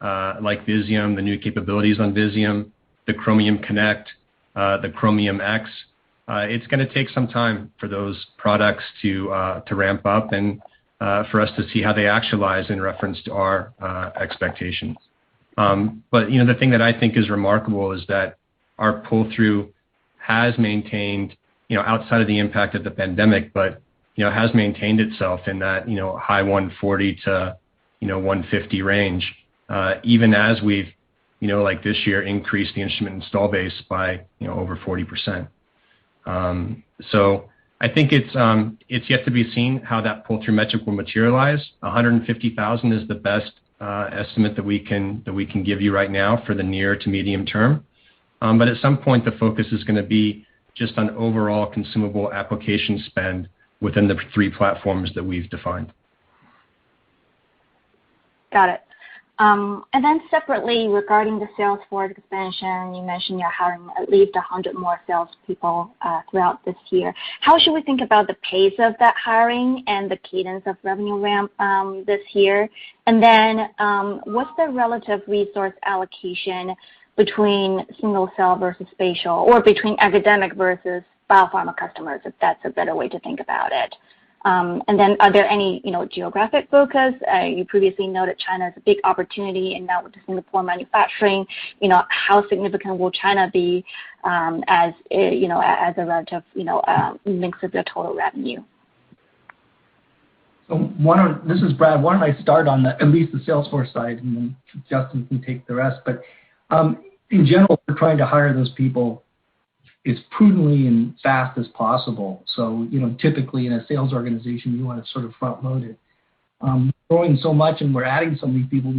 like Visium, the new capabilities on Visium, the Chromium Connect, the Chromium X. It's going to take some time for those products to ramp up and for us to see how they actualize in reference to our expectations. But the thing that I think is remarkable is that our pull-through has maintained, outside of the impact of the pandemic, but has maintained itself in that high 140 to 150 range. Even as we've, like this year, increased the instrument install base by, over 40%. So I think it's yet to be seen how that pull-through metric will materialize. 150,000 is the best estimate that we can give you right now for the near to medium term. But at some point, the focus is going to be just on overall consumable application spend within the three platforms that we've defined. Got it. And then separately, regarding the sales force expansion, you mentioned you're hiring at least 100 more salespeople throughout this year. How should we think about the pace of that hiring and the cadence of revenue ramp this year? And then what's the relative resource allocation between single cell versus spatial, or between academic versus biopharma customers, if that's a better way to think about it? And then are there any, geographic focus? You previously noted China is a big opportunity, and now with the Singapore manufacturing, how significant will China be as a relative, mix of your total revenue? So this is Brad. Why don't I start on at least the Salesforce side, and then Justin can take the rest. But in general, we're trying to hire those people as prudently and fast as possible. So, typically in a sales organization, you want to sort of front load it. Growing so much and we're adding so many people,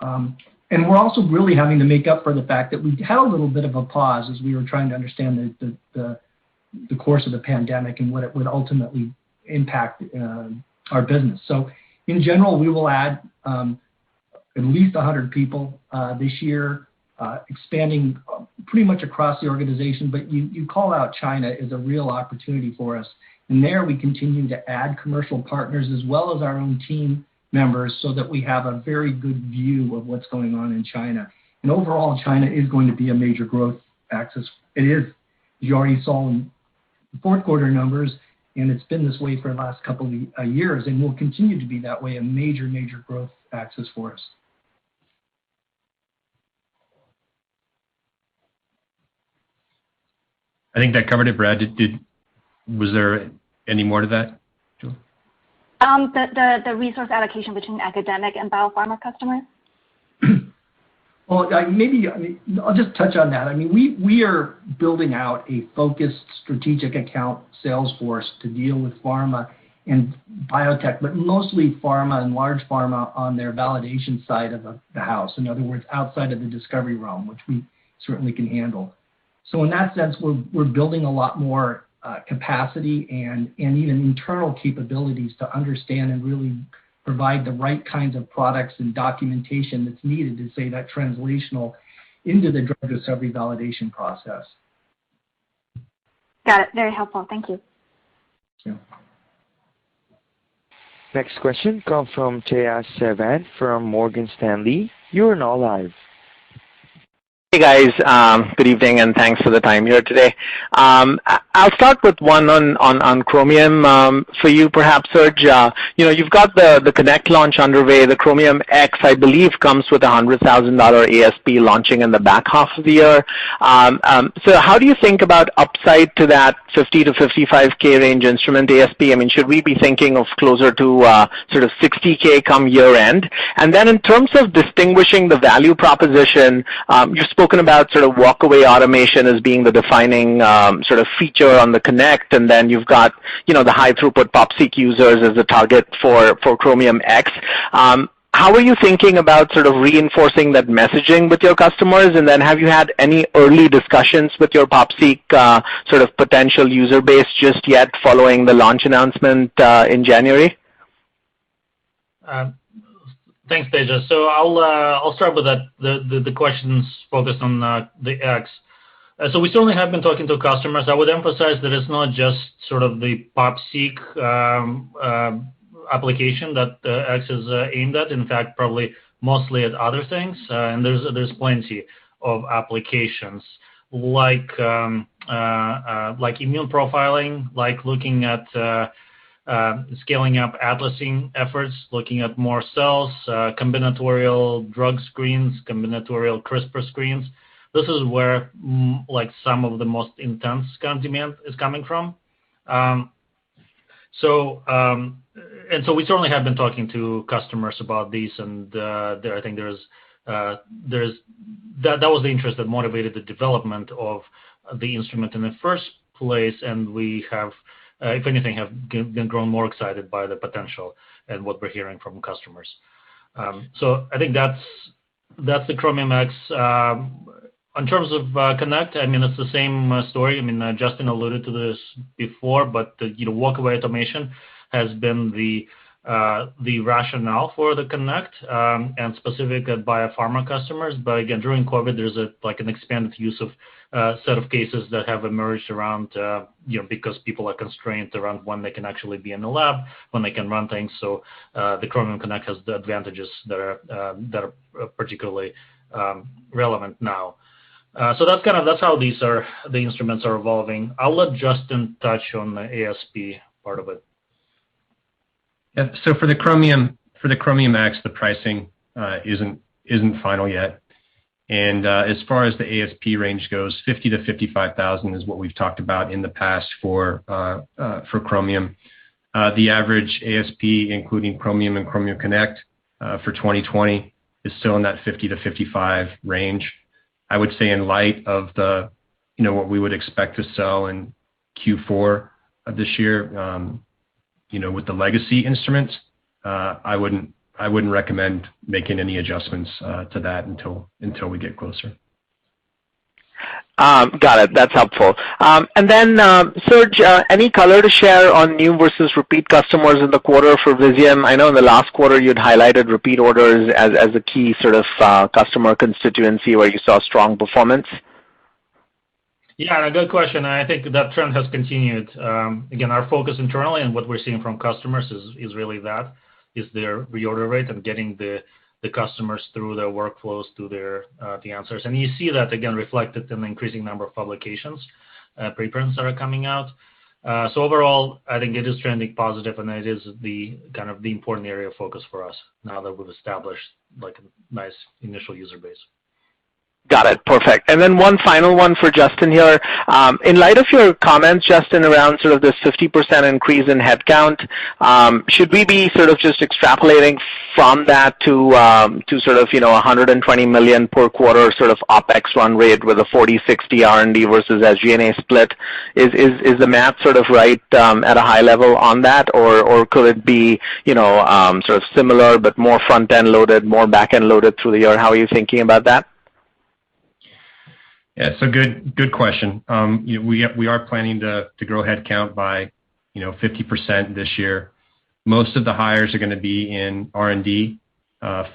and we're also really having to make up for the fact that we had a little bit of a pause as we were trying to understand the course of the pandemic and what it would ultimately impact our business. So in general, we will add at least 100 people this year. Expanding pretty much across the organization, but you call out China as a real opportunity for us. And there we continue to add commercial partners as well as our own team members so that we have a very good view of what's going on in China. And overall, China is going to be a major growth axis. It is, as you already saw in the fourth quarter numbers, and it's been this way for the last couple of years, and will continue to be that way, a major growth axis for us. I think that covered it, Brad. Was there any more to that, Julie? The resource allocation between academic and biopharma customers? Well, I'll just touch on that. We are building out a focused strategic account sales force to deal with pharma and biotech, but mostly pharma and large pharma on their validation side of the house. In other words, outside of the discovery realm, which we certainly can handle. So in that sense, we're building a lot more capacity and even internal capabilities to understand and really provide the right kinds of products and documentation that's needed to say that translational into the drug discovery validation process. Got it. Very helpful. Thank you. Yeah. Next question comes from Tejas Savant from Morgan Stanley. You are now live. Hey guys, good evening and thanks for the time here today. I'll start with one on Chromium for you perhaps, Serge. You've got the Connect launch underway. The Chromium X, I believe, comes with a $100,000 ASP launching in the back half of the year. So how do you think about upside to that 50 to 55K range instrument ASP? Should we be thinking of closer to sort of 60K come year end? And then in terms of distinguishing the value proposition, you've spoken about sort of walk-away automation as being the defining sort of feature on the Connect, and then you've got the high-throughput PopSeq users as a target for Chromium X. How are you thinking about sort of reinforcing that messaging with your customers? And then have you had any early discussions with your PopSeq sort of potential user base just yet following the launch announcement in January? Thanks, Tejas. So I'll start with that. The questions focused on the X. So we certainly have been talking to customers. I would emphasize that it's not just sort of the PopSeq application that the X is aimed at. In fact, probably mostly at other things. And there's plenty of applications like immune profiling, like looking at scaling up atlasing efforts, looking at more cells, combinatorial drug screens, combinatorial CRISPR screens. This is where some of the most intense kind of demand is coming from. So we certainly have been talking to customers about these, and I think that was the interest that motivated the development of the instrument in the first place, and we have, if anything, have been grown more excited by the potential and what we're hearing from customers. So I think that's the Chromium X. In terms of Connect, it's the same story. Justin alluded to this before, but the walk-away automation has been the the rationale for the Connect and specific biopharma customers. But again, during COVID, there's an expanded use of set of cases that have emerged around, because people are constrained around when they can actually be in the lab, when they can run things. So the Chromium Connect has the advantages that are particularly relevant now. So that's how the instruments are evolving. I'll let Justin touch on the ASP part of it. Yeah, so for the Chromium X, the pricing isn't final yet. And as far as the ASP range goes, 50 to 55,000 is what we've talked about in the past for Chromium. The average ASP, including Chromium and Chromium Connect, for 2020 is still in that 50 to 55 range. I would say in light of the, what we would expect to sell in Q4 of this year, with the legacy instruments, I wouldn't recommend making any adjustments to that until we get closer. Got it. That's helpful. And then, Serge, any color to share on new versus repeat customers in the quarter for Visum? I know in the last quarter you'd highlighted repeat orders as a key sort of customer constituency where you saw strong performance. Yeah, a good question. I think that trend has continued. Again, our focus internally and what we're seeing from customers is really that, is their reorder rate and getting the customers through their workflows, through the answers. And you see that, again, reflected in the increasing number of publications, preprints that are coming out. So overall, I think it is trending positive, and it is the kind of the important area of focus for us now that we've established like a nice initial user base. Got it. Perfect. And then one final one for Justin here. In light of your comments, Justin, around sort of this 50% increase in headcount, should we be sort of just extrapolating from that to sort of, $120 million per quarter sort of OpEx run rate with a 40-60 R&D versus SG&A split? Is the math sort of right at a high level on that, or could it be, sort of similar but more front-end loaded, more back-end loaded through the year? How are you thinking about that? Yeah, so good question. We are planning to grow headcount by 50% this year. Most of the hires are going to be in R&D,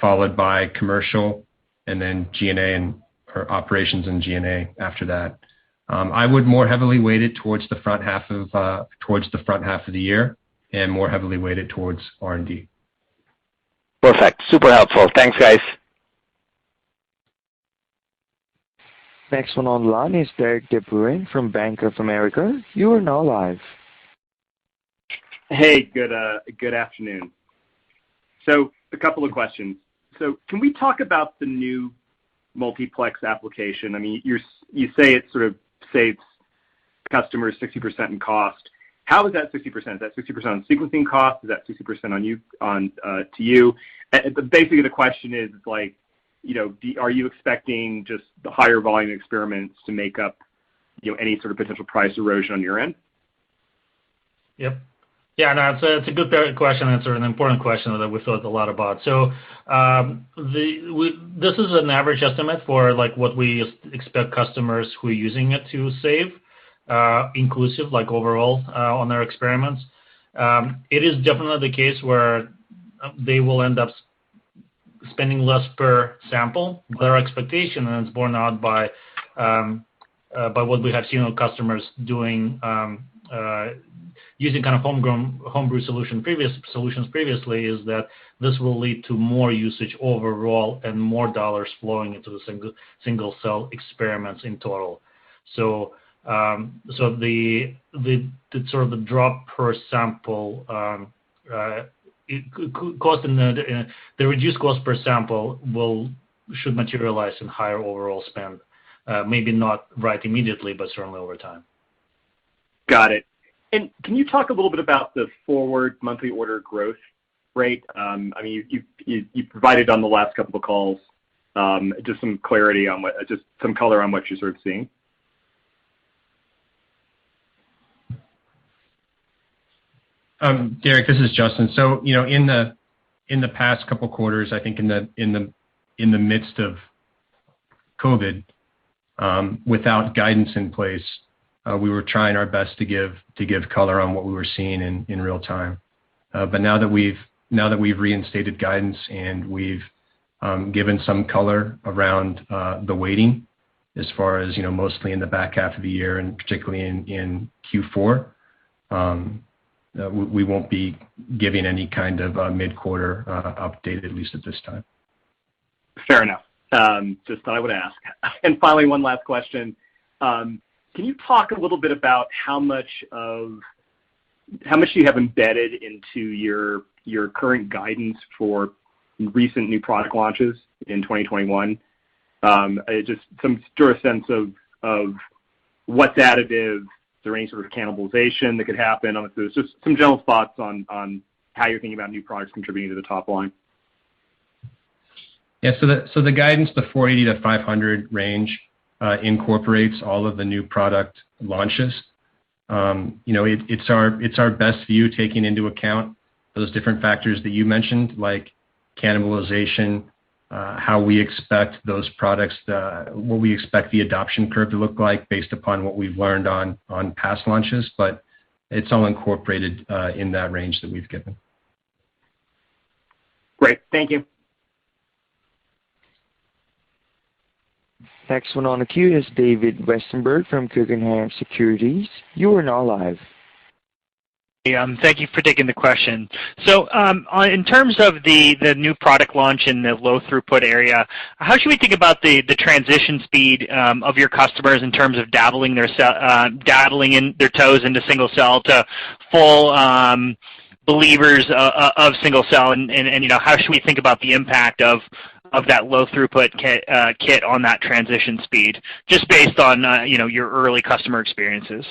followed by commercial, and then G&A or operations and G&A after that. I would more heavily weight it towards the front half of the year, and more heavily weight it towards R&D. Perfect. Super helpful. Thanks, guys. Next one on the line is Derek DeBruin from Bank of America. You are now live. Hey, good afternoon. So a couple of questions. So can we talk about the new multiplex application? I mean, you say it sort of saves customers 60% in cost. How is that 60%? Is that 60% on sequencing cost? Is that 60% to you? Basically, the question is like, are you expecting just the higher volume experiments to make up, any sort of potential price erosion on your end? Yep. Yeah, no, it's a good question. It's an important question that we thought a lot about. So this is an average estimate for like what we expect customers who are using it to save, inclusive, like overall on their experiments. It is definitely the case where they will end up spending less per sample. But our expectation, and it's borne out by what we have seen with customers doing, using kind of homebrew solutions previously, is that this will lead to more usage overall and more dollars flowing into the single cell experiments in total. So the sort of the drop per sample cost in the reduced cost per sample should materialize in higher overall spend. Maybe not right immediately, but certainly over time. Got it. And can you talk a little bit about the forward monthly order growth rate? I mean, you provided on the last couple of calls just some clarity on some color on what you're sort of seeing. Derek, this is Justin. So, in the past couple quarters, I think in the midst of COVID, without guidance in place, we were trying our best to give color on what we were seeing in real time. But now that we've now that we've reinstated guidance and we've given some color around the weighting as far as, mostly in the back half of the year and particularly in Q4, we won't be giving any kind of mid-quarter update, at least at this time. Fair enough. Just thought I would ask. And finally, one last question. Can you talk a little bit about how much you have embedded into your current guidance for recent new product launches in 2021? Just some sort of sense of what's additive. Is there any sort of cannibalization that could happen? There's just some general thoughts on how you're thinking about new products contributing to the top line. Yeah, so the guidance, the 480 to 500 range, incorporates all of the new product launches. It's our best view, taking into account those different factors that you mentioned, like cannibalization, how we expect those products, what we expect the adoption curve to look like based upon what we've learned on past launches. But it's all incorporated in that range that we've given. Great, thank you. Next one on the queue is David Westenberg from Guggenheim Securities. You are now live. Thank you for taking the question. So in terms of the new product launch in the low throughput area, how should we think about the transition speed of your customers in terms of dabbling in their toes into single cell to full believers of single cell, and how should we think about the impact of that low throughput kit on that transition speed, just based on your early customer experiences?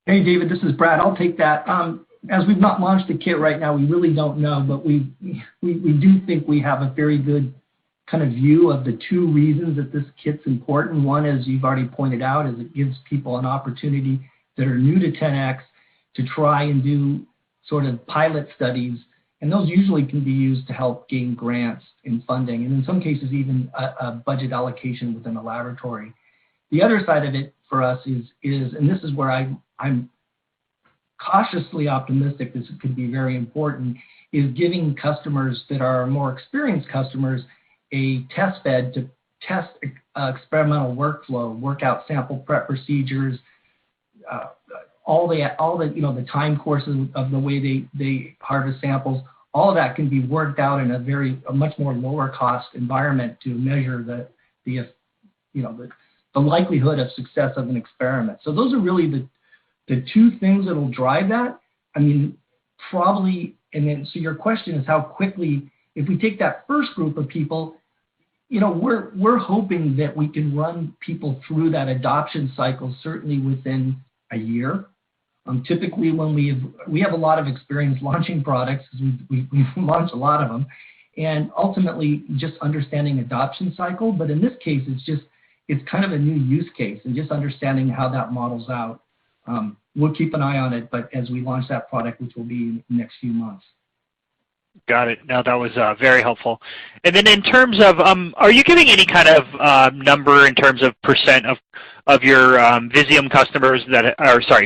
Hey, David, this is Brad. I'll take that. As we've not launched the kit right now, we really don't know, but we do think we have a very good kind of view of the two reasons that this kit's important. One, as you've already pointed out, is it gives people an opportunity that are new to 10X to try and do sort of pilot studies, and those usually can be used to help gain grants and funding, and in some cases even a budget allocation within a laboratory. The other side of it for us is and this is where I'm cautiously optimistic this could be very important, is giving customers that are more experienced customers a test bed to test experimental workflow, work out sample prep procedures, all the time courses of the way they harvest samples. All of that can be worked out in a much more lower cost environment to measure the likelihood of success of an experiment. So those are really the two things that will drive that. I mean, probably, and then so your question is how quickly, if we take that first group of people, we're hoping that we can run people through that adoption cycle certainly within a year. Typically, when we have a lot of experience launching products, because we've launched a lot of them, and ultimately just understanding adoption cycle. But in this case, it's kind of a new use case, and just understanding how that models out. We'll keep an eye on it, but as we launch that product, which will be in the next few months. Got it. No, that was very helpful. And then in terms of, are you giving any kind of number in terms of percent of your Visium customers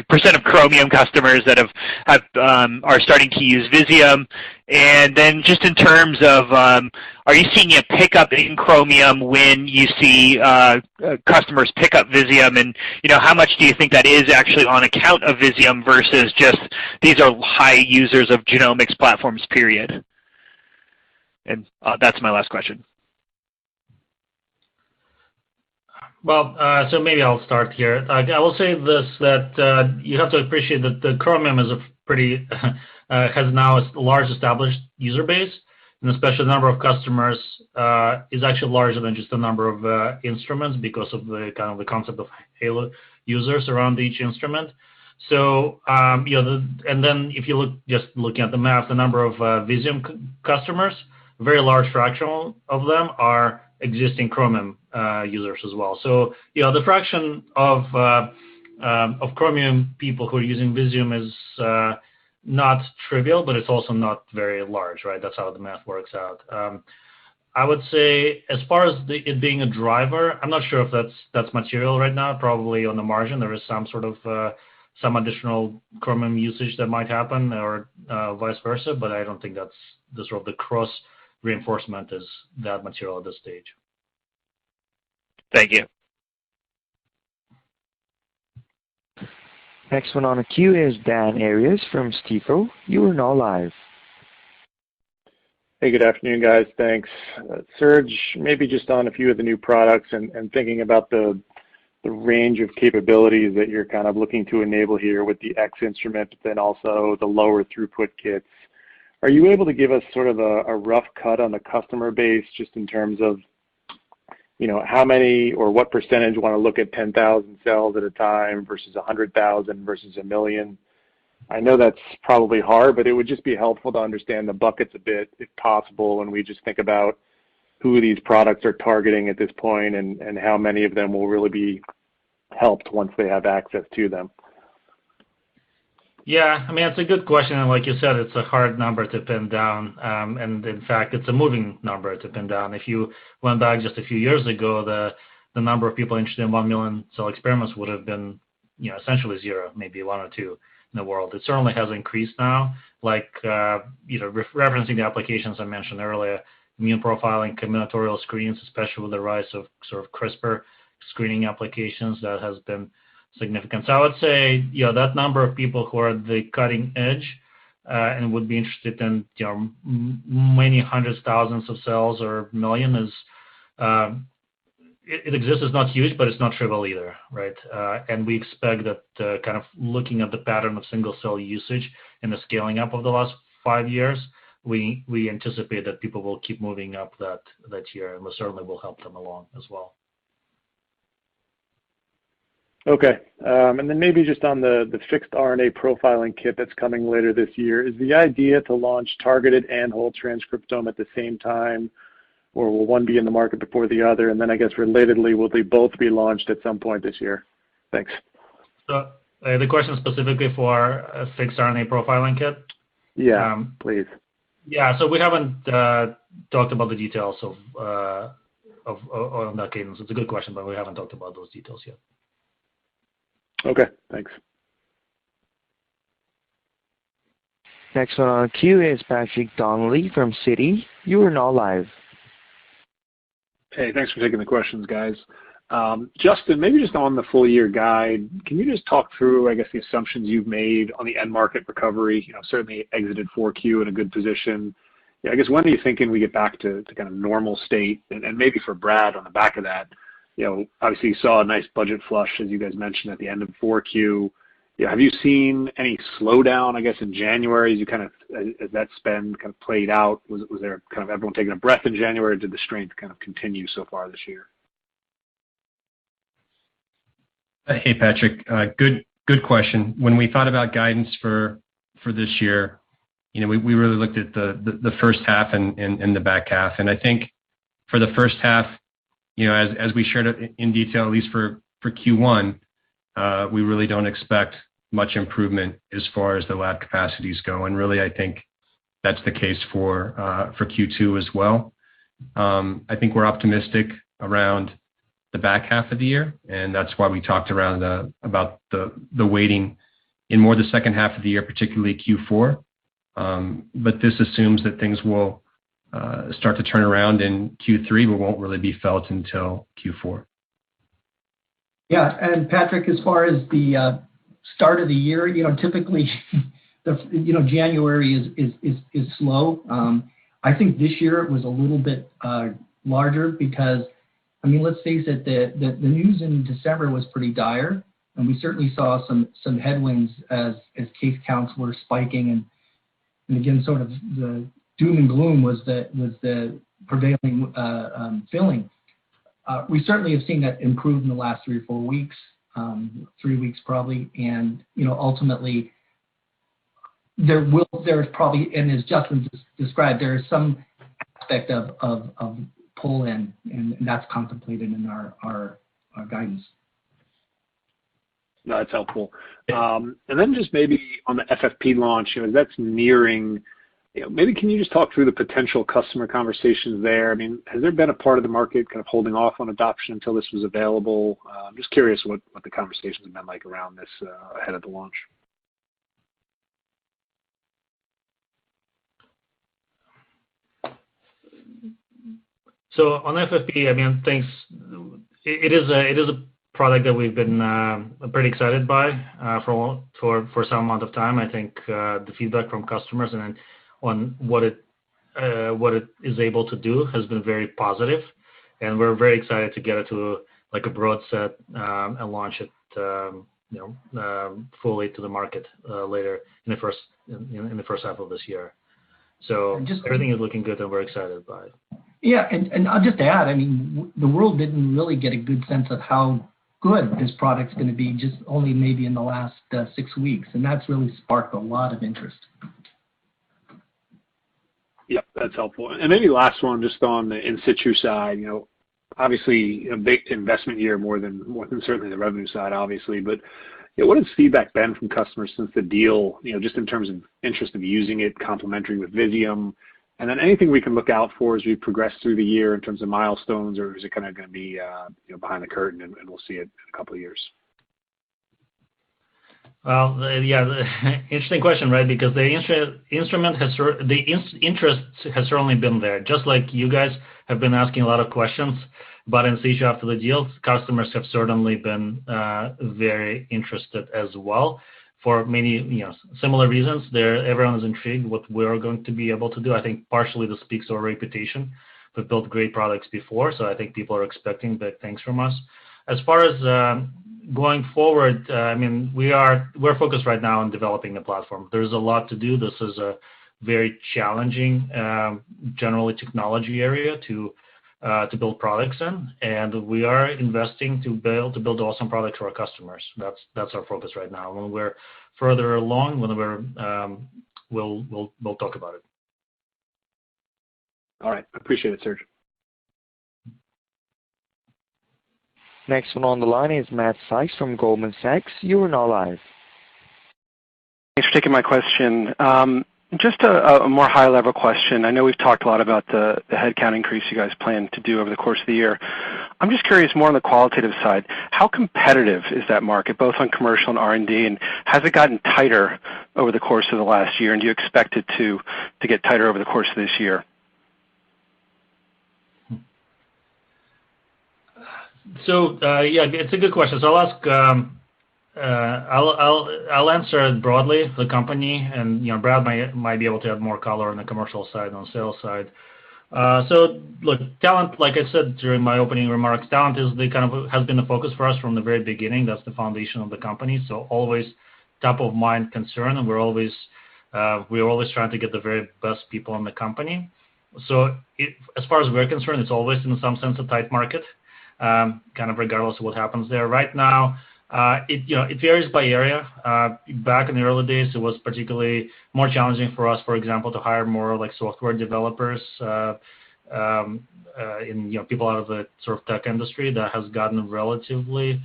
percent of Chromium customers that are starting to use Visium? And then just in terms of, are you seeing a pickup in Chromium when you see customers pick up Visium? And how much do you think that is actually on account of Visium versus just these are high users of genomics platforms, period? And that's my last question. Well, so maybe I'll start here. I will say this, that you have to appreciate that the Chromium is has now a large established user base, and especially the number of customers is actually larger than just the number of instruments because of the kind of the concept of halo users around each instrument. So, and then if you looking at the math, the number of Visium customers, a very large fraction of them are existing Chromium users as well. So, the fraction of Chromium people who are using Visium is not trivial, but it's also not very large, right? That's how the math works out. I would say, as far as it being a driver, I'm not sure if that's material right now. Probably on the margin, there is some sort of some additional Chromium usage that might happen, or vice versa. But I don't think that's the sort of the cross reinforcement is that material at this stage. Thank you. Next one on the queue is Dan Arias from Stifel. You are now live. Hey, good afternoon, guys. Thanks. Serge, maybe just on a few of the new products and thinking about the range of capabilities that you're kind of looking to enable here with the X instrument, but then also the lower throughput kits. Are you able to give us sort of a rough cut on the customer base just in terms of, how many or what percentage want to look at 10,000 cells at a time versus 100,000 versus 1 million? I know that's probably hard, but it would just be helpful to understand the buckets a bit, if possible, when we just think about who these products are targeting at this point and how many of them will really be helped once they have access to them. Yeah, I mean, it's a good question, and like you said, it's a hard number to pin down, and in fact, it's a moving number to pin down. If you went back just a few years ago, the number of people interested in 1 million cell experiments would have been, essentially zero, maybe 1 or 2 in the world. It certainly has increased now, like, referencing the applications I mentioned earlier, immune profiling, combinatorial screens, especially with the rise of sort of CRISPR screening applications, that has been significant. So I would say, that number of people who are the cutting edge and would be interested in, many hundreds, thousands of cells or million is, it exists. It's not huge, but it's not trivial either, right? And we expect that kind of looking at the pattern of single cell usage and the scaling up of the last 5 years, we anticipate that people will keep moving up that year, and we certainly will help them along as well. Okay, and then maybe just on the fixed RNA profiling kit that's coming later this year, is the idea to launch targeted and whole transcriptome at the same time, or will one be in the market before the other? And then I guess relatedly, will they both be launched at some point this year? Thanks. So the question specifically for a fixed RNA profiling kit? Yeah, please. Yeah, so we haven't talked about the details of that cadence. It's a good question, but we haven't talked about those details yet. Okay, thanks. Next one on the queue is Patrick Donnelly from Citi. You are now live. Hey, thanks for taking the questions, guys. Justin, maybe just on the full year guide, can you just talk through, I guess, the assumptions you've made on the end market recovery? Certainly exited 4Q in a good position. Yeah, I guess when are you thinking we get back to kind of normal state? And maybe for Brad on the back of that, obviously you saw a nice budget flush, as you guys mentioned, at the end of 4Q. Have you seen any slowdown, I guess, in January as you kind of, as that spend kind of played out? Was there kind of everyone taking a breath in January, or did the strength kind of continue so far this year? Hey, Patrick. Good question. When we thought about guidance for this year, we really looked at the first half and the back half. And I think for the first half, as we shared it in detail, at least for Q1, we really don't expect much improvement as far as the lab capacities go. And really, I think that's the case for Q2 as well. I think we're optimistic around the back half of the year, and that's why we talked about the weighting in more the second half of the year, particularly Q4. But this assumes that things will start to turn around in Q3, but won't really be felt until Q4. Yeah, and Patrick, as far as the start of the year, typically, January is slow. I think this year it was a little bit larger because, let's face it, the news in December was pretty dire, and we certainly saw some headwinds as case counts were spiking, and again, sort of the doom and gloom was the prevailing feeling. We certainly have seen that improve in the last 3 or 4 weeks, 3 weeks probably, and ultimately there's probably, and as Justin described, there is some aspect of pull in, and that's contemplated in our guidance. No, that's helpful. And then just maybe on the FFP launch, as that's nearing, maybe can you just talk through the potential customer conversations there? I mean, has there been a part of the market kind of holding off on adoption until this was available? I'm just curious what the conversations have been like around this ahead of the launch. So on FFP, I mean, thanks. It is a product that we've been pretty excited by for some amount of time. I think the feedback from customers and on what it is able to do has been very positive, and we're very excited to get it to like a broad set and launch it fully to the market later in the first half of this year. So everything is looking good, and we're excited by it. Yeah, and I'll just add, I mean, the world didn't really get a good sense of how good this product's going to be just only maybe in the last 6 weeks, and that's really sparked a lot of interest. Yep, that's helpful. And maybe last one, just on the in situ side, obviously a big investment year, more than certainly the revenue side, obviously, but what has feedback been from customers since the deal, just in terms of interest of using it complementary with Visium? And then anything we can look out for as we progress through the year in terms of milestones, or is it kind of going to be behind the curtain and we'll see it in a couple of years? Well, interesting question, right? Because the interest has certainly been there. Just like you guys have been asking a lot of questions about in situ after the deal, customers have certainly been very interested as well. For many similar reasons, everyone is intrigued what we're going to be able to do. I think partially this speaks to our reputation. We've built great products before, so I think people are expecting big things from us. As far as going forward, I mean, we're focused right now on developing the platform. There's a lot to do. This is a very challenging, generally technology area to build products in, and we are investing to build awesome products for our customers. That's our focus right now. When we're further along, we'll talk about it. All right, appreciate it, Serge. Next one on the line is Matt Sykes from Goldman Sachs. You are now live. Thanks for taking my question. Just a more high-level question. I know we've talked a lot about the headcount increase you guys plan to do over the course of the year. I'm just curious more on the qualitative side. How competitive is that market, both on commercial and R&D, and has it gotten tighter over the course of the last year, and do you expect it to get tighter over the course of this year? So it's a good question. So I'll ask. I'll answer it broadly, the company, and Brad might be able to add more color on the commercial side, on the sales side. So look, talent, like I said during my opening remarks, talent is has been the focus for us from the very beginning. That's the foundation of the company. So always top of mind concern, and we're always trying to get the very best people in the company. So as far as we're concerned, it's always in some sense a tight market, kind of regardless of what happens there. Right now, it varies by area. Back in the early days, it was particularly more challenging for us, for example, to hire more like software developers, people out of the sort of tech industry. That has gotten relatively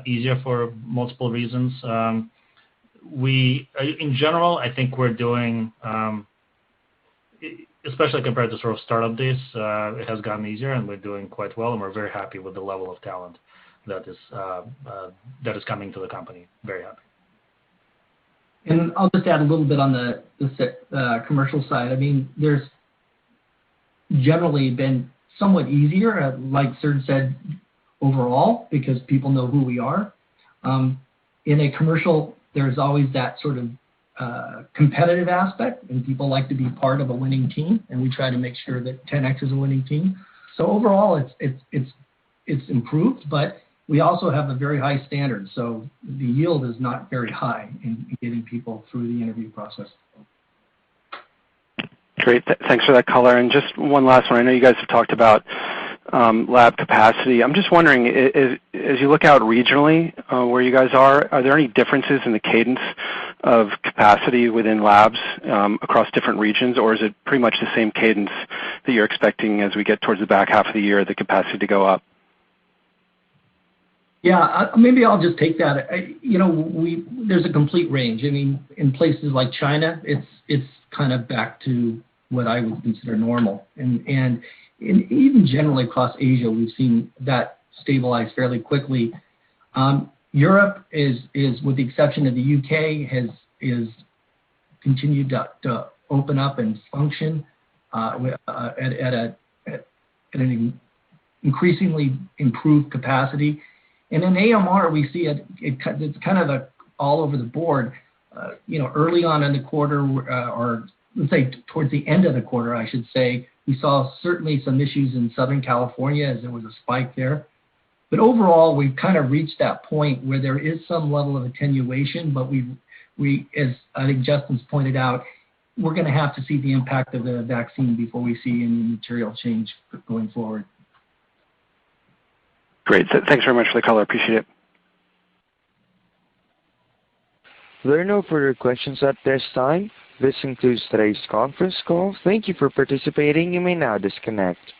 easier for multiple reasons. In general, I think we're doing, especially compared to sort of startup days, it has gotten easier, and we're doing quite well, and we're very happy with the level of talent that is coming to the company. Very happy. And I'll just add a little bit on the commercial side. I mean, there's generally been somewhat easier, like Serge said, overall, because people know who we are. In a commercial, there's always that sort of competitive aspect, and people like to be part of a winning team, and we try to make sure that 10X is a winning team. So overall, it's improved, but we also have a very high standard, so the yield is not very high in getting people through the interview process. Great, thanks for that color. And just one last one. I know you guys have talked about lab capacity. I'm just wondering, as you look out regionally where you guys are there any differences in the cadence of capacity within labs across different regions, or is it pretty much the same cadence that you're expecting as we get towards the back half of the year, the capacity to go up? Yeah, maybe I'll just take that. There's a complete range. I mean, in places like China, it's kind of back to what I would consider normal, and even generally across Asia, we've seen that stabilize fairly quickly. Europe is, with the exception of the UK, is continued to open up and function at an increasingly improved capacity. And in AMR, we see it's kind of all over the board. Early on in the quarter, or let's say towards the end of the quarter, I should say, we saw certainly some issues in Southern California as there was a spike there. But overall, we've kind of reached that point where there is some level of attenuation, but we, as I think Justin's pointed out, we're going to have to see the impact of the vaccine before we see any material change going forward. Great. Thanks very much for the color. Appreciate it. There are no further questions at this time. This concludes today's conference call. Thank you for participating. You may now disconnect.